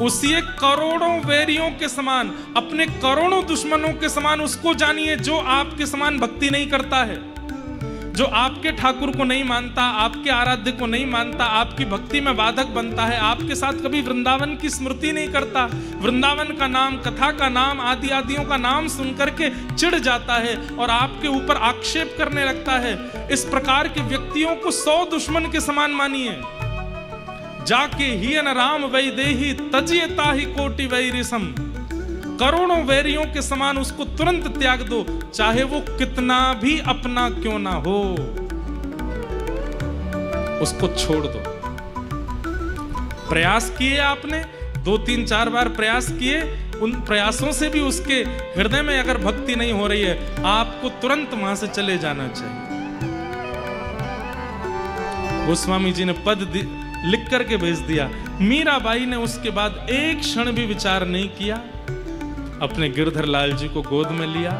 उसी एक करोड़ों वैरियों के समान, अपने करोड़ों दुश्मनों के समान उसको जानिए जो आपके समान भक्ति नहीं करता है, जो आपके ठाकुर को नहीं मानता, आपके आराध्य को नहीं मानता, आपकी भक्ति में बाधक बनता है, आपके साथ कभी वृंदावन की स्मृति नहीं करता, वृंदावन का नाम, कथा का नाम, आदि आदियों का नाम सुन करके चिढ़ जाता है और आपके ऊपर आक्षेप करने लगता है। इस प्रकार के व्यक्तियों को 100 दुश्मन के समान मानिए। जाके ही न राम वैदेही तजिए ताहि कोटि वैरिसम, करोड़ों वैरियों के समान उसको तुरंत त्याग दो, चाहे वो कितना भी अपना क्यों ना हो, उसको छोड़ दो। प्रयास किए आपने, 2, 3, 4 बार प्रयास किए, उन प्रयासों से भी उसके हृदय में अगर भक्ति नहीं हो रही है, आपको तुरंत वहां से चले जाना चाहिए। गोस्वामी जी ने पद लिख करके भेज दिया। मीराबाई ने उसके बाद एक क्षण भी विचार नहीं किया, अपने गिरधर लाल जी को गोद में लिया,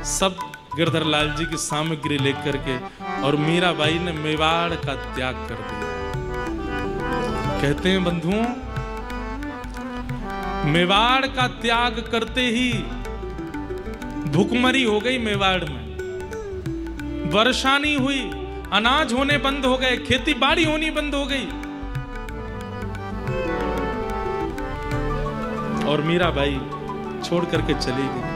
सब गिरधर लाल जी की सामग्री लेकर के, और मीराबाई ने मेवाड़ का त्याग कर दिया। कहते हैं बंधुओं, मेवाड़ का त्याग करते ही भुखमरी हो गई मेवाड़ में, वर्षा नहीं हुई, अनाज होने बंद हो गए, खेती बाड़ी होनी बंद हो गई, और मीराबाई छोड़ करके चली गई।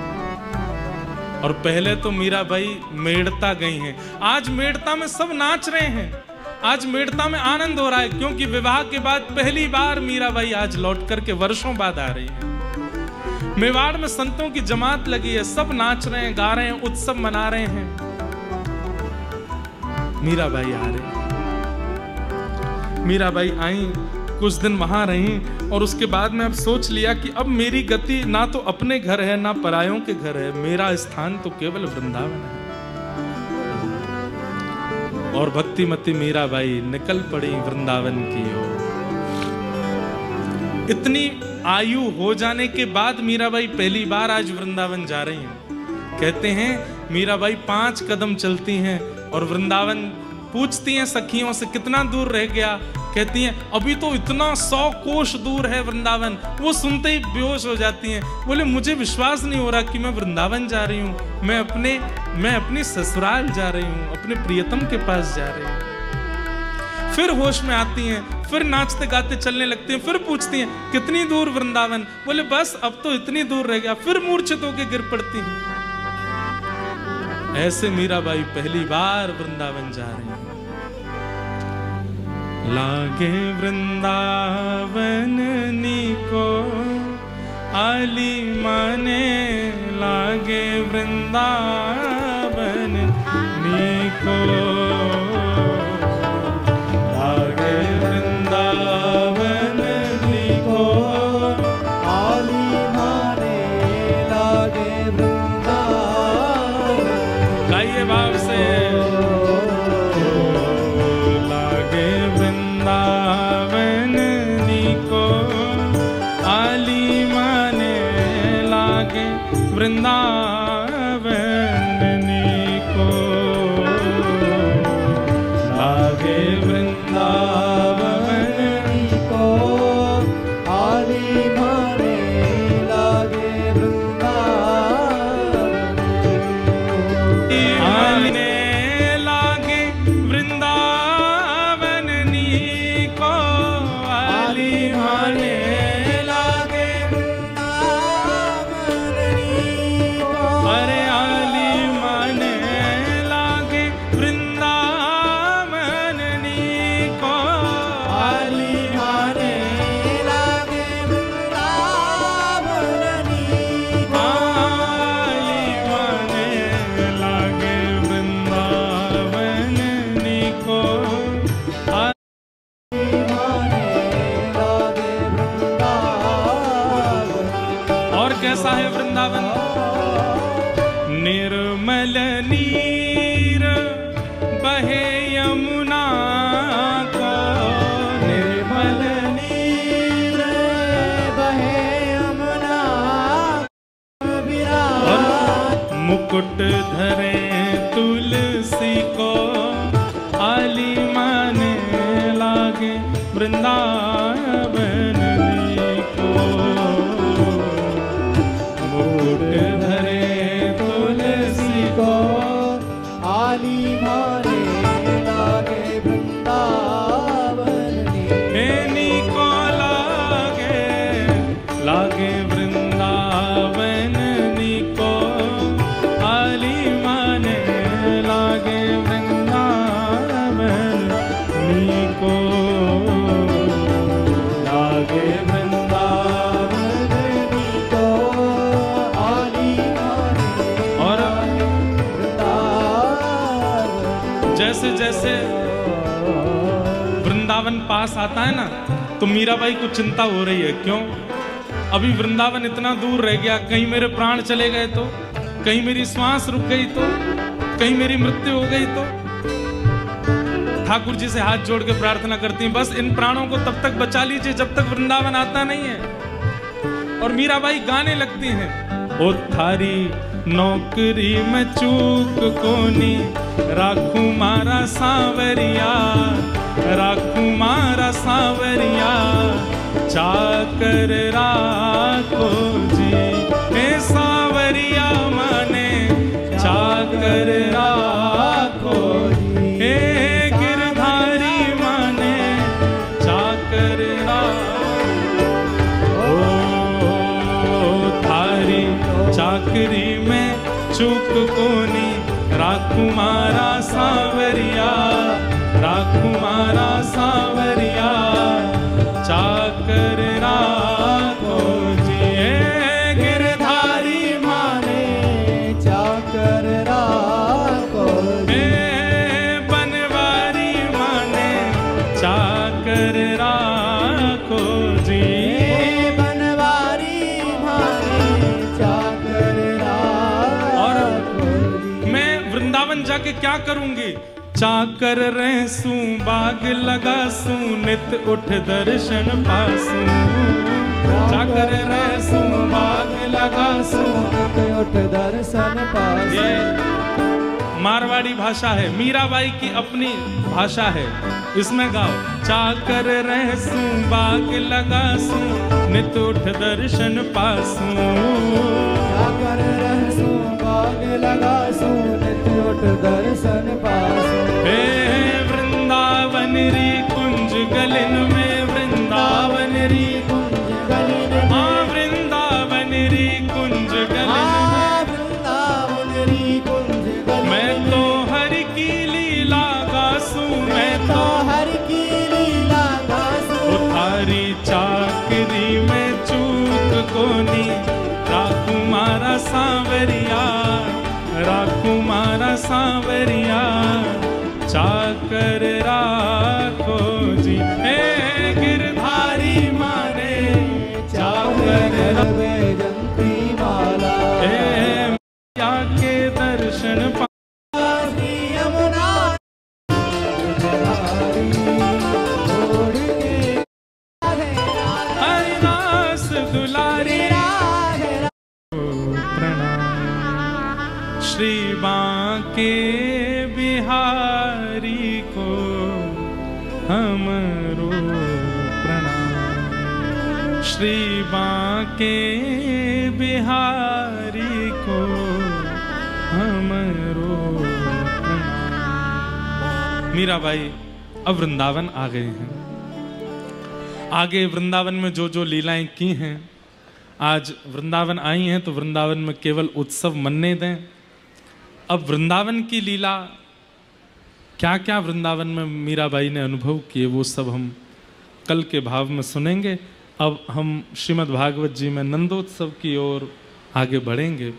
और पहले तो मीराबाई मेड़ता गई हैं, आज मेड़ता में सब नाच रहे हैं, आज मेड़ता में आनंद हो रहा है, क्योंकि विवाह के बाद पहली बार मीराबाई आज लौट करके वर्षों बाद आ रही है। मेवाड़ में संतों की जमात लगी है, सब नाच रहे हैं, गा रहे हैं, उत्सव मना रहे हैं, मीराबाई आ रही। मीराबाई आई, कुछ दिन वहां रही, और उसके बाद में अब सोच लिया कि अब मेरी गति ना तो अपने घर है ना परायों के घर है, मेरा स्थान तो केवल वृंदावन है। और भक्तिमती मीराबाई निकल पड़ी वृंदावन की ओर। इतनी आयु हो जाने के बाद मीराबाई पहली बार आज वृंदावन जा रही हैं। कहते हैं मीराबाई 5 कदम चलती हैं और वृंदावन पूछती हैं सखियों से कितना दूर रह गया, कहती हैं अभी तो इतना 100 कोश दूर है वृंदावन। वो सुनते ही बेहोश हो जाती हैं, बोले मुझे विश्वास नहीं हो रहा कि मैं वृंदावन जा रही हूँ, मैं अपने ससुराल जा रही हूँ, अपने प्रियतम के पास जा रही हूँ। फिर होश में आती हैं, फिर नाचते गाते चलने लगती हैं, फिर पूछती हैं कितनी दूर वृंदावन, बोले बस अब तो इतनी दूर रह गया, फिर मूर्छित होकर गिर पड़ती हैं। ऐसे मीराबाई पहली बार वृंदावन जा रही हैं। लागे वृंदावन नीको आली माने, लागे वृंदावन नीको, लागे वृंदावन नीको आली माने, लागे वृंदावन। गाइए भाव से, वृंदावन नीको लागे, वृंदावन नीको आली माने, लागे वृंदावन आने, लागे वृंदावन नीको आली माने, कैसा है वृंदावन? निर्मल नीर बहे यमुना को, निर्मल नीर बहे यमुना, मुकुट धरे तुलसी वृंदावन को मूठ धरे तुलसी को आली माने लागे वृंदावन हेनी को लागे वृंदावन को आली माने लागे वृंदावन को लागे वृंदावन को आली माने और वृंदावन। जैसे जैसे वृंदावन पास आता है ना तो मीराबाई को चिंता हो रही है। क्यों? अभी वृंदावन इतना दूर रह गया, कहीं मेरे प्राण चले गए तो, कहीं मेरी श्वास रुक गई तो, कहीं मेरी मृत्यु हो गई तो। ठाकुर जी से हाथ जोड़ के प्रार्थना करती हैं, बस इन प्राणों को तब तक बचा लीजिए जब तक वृंदावन आता नहीं है। और मीराबाई गाने लगती हैं, ओ थारी नौकरी में चूक कोनी राखू मारा सांवरिया, राखू मारा सांवरिया, चाकर राखो जी। हे सांवरिया माने चाकर राखो जी, हे गिरधारी माने चाकर राखो। थारी चाकरी में चूक कोनी राखू मारा सांवरिया, राखू मारा सांवरिया, चाकर राखो जी। गिरधारी माने चाकर राखो जी, बनवारी माने चाकर राखो जी। बनवारी माने चाकर राखो जी। मैं वृंदावन जाके क्या करूंगी? चाकर रहसूं बाग लगासूं नित उठ दर्शन पासूं। चाकर रहसूं बाग लगासूं नित उठ दर्शन पासूं। ये मारवाड़ी भाषा है, मीराबाई की अपनी भाषा है, इसमें गाओ। चाकर रहसूं बाग लगासूं नित उठ दर्शन पासूं। चाकर रहसूं बाग लगासूं नित उठ दर्शन पासूं। हे वृंदावन री कुंज गलिन में, वृंदावन री कुंज गलिन में, हाँ वृंदावन री कुंज गलिन में, वृंदावन री कुंज गलिन। मैं तो हरि की लीला गासूं, मैं तो हरि की लीला गासूं। थारी चाकरी में चूक कोनी राखू मारा सांवरिया, राखू मारा सांवरिया, चाकर राखो जी। हे गिरधारी माने चाकर वैजंती माला, हे मैया के दर्शन यमुना छोड़ के हरिदास दुलारी श्री बांके बिहारी को हमरो प्रणाम। श्री बांके बिहारी को हमरो प्रणाम। मीराबाई अब वृंदावन आ गए हैं। आगे वृंदावन में जो जो लीलाएं की हैं, आज वृंदावन आई हैं तो वृंदावन में केवल उत्सव मनने दें। अब वृंदावन की लीला क्या क्या वृंदावन में मीराबाई ने अनुभव किए, वो सब हम कल के भाव में सुनेंगे। अब हम श्रीमद् भागवत जी में नंदोत्सव की ओर आगे बढ़ेंगे।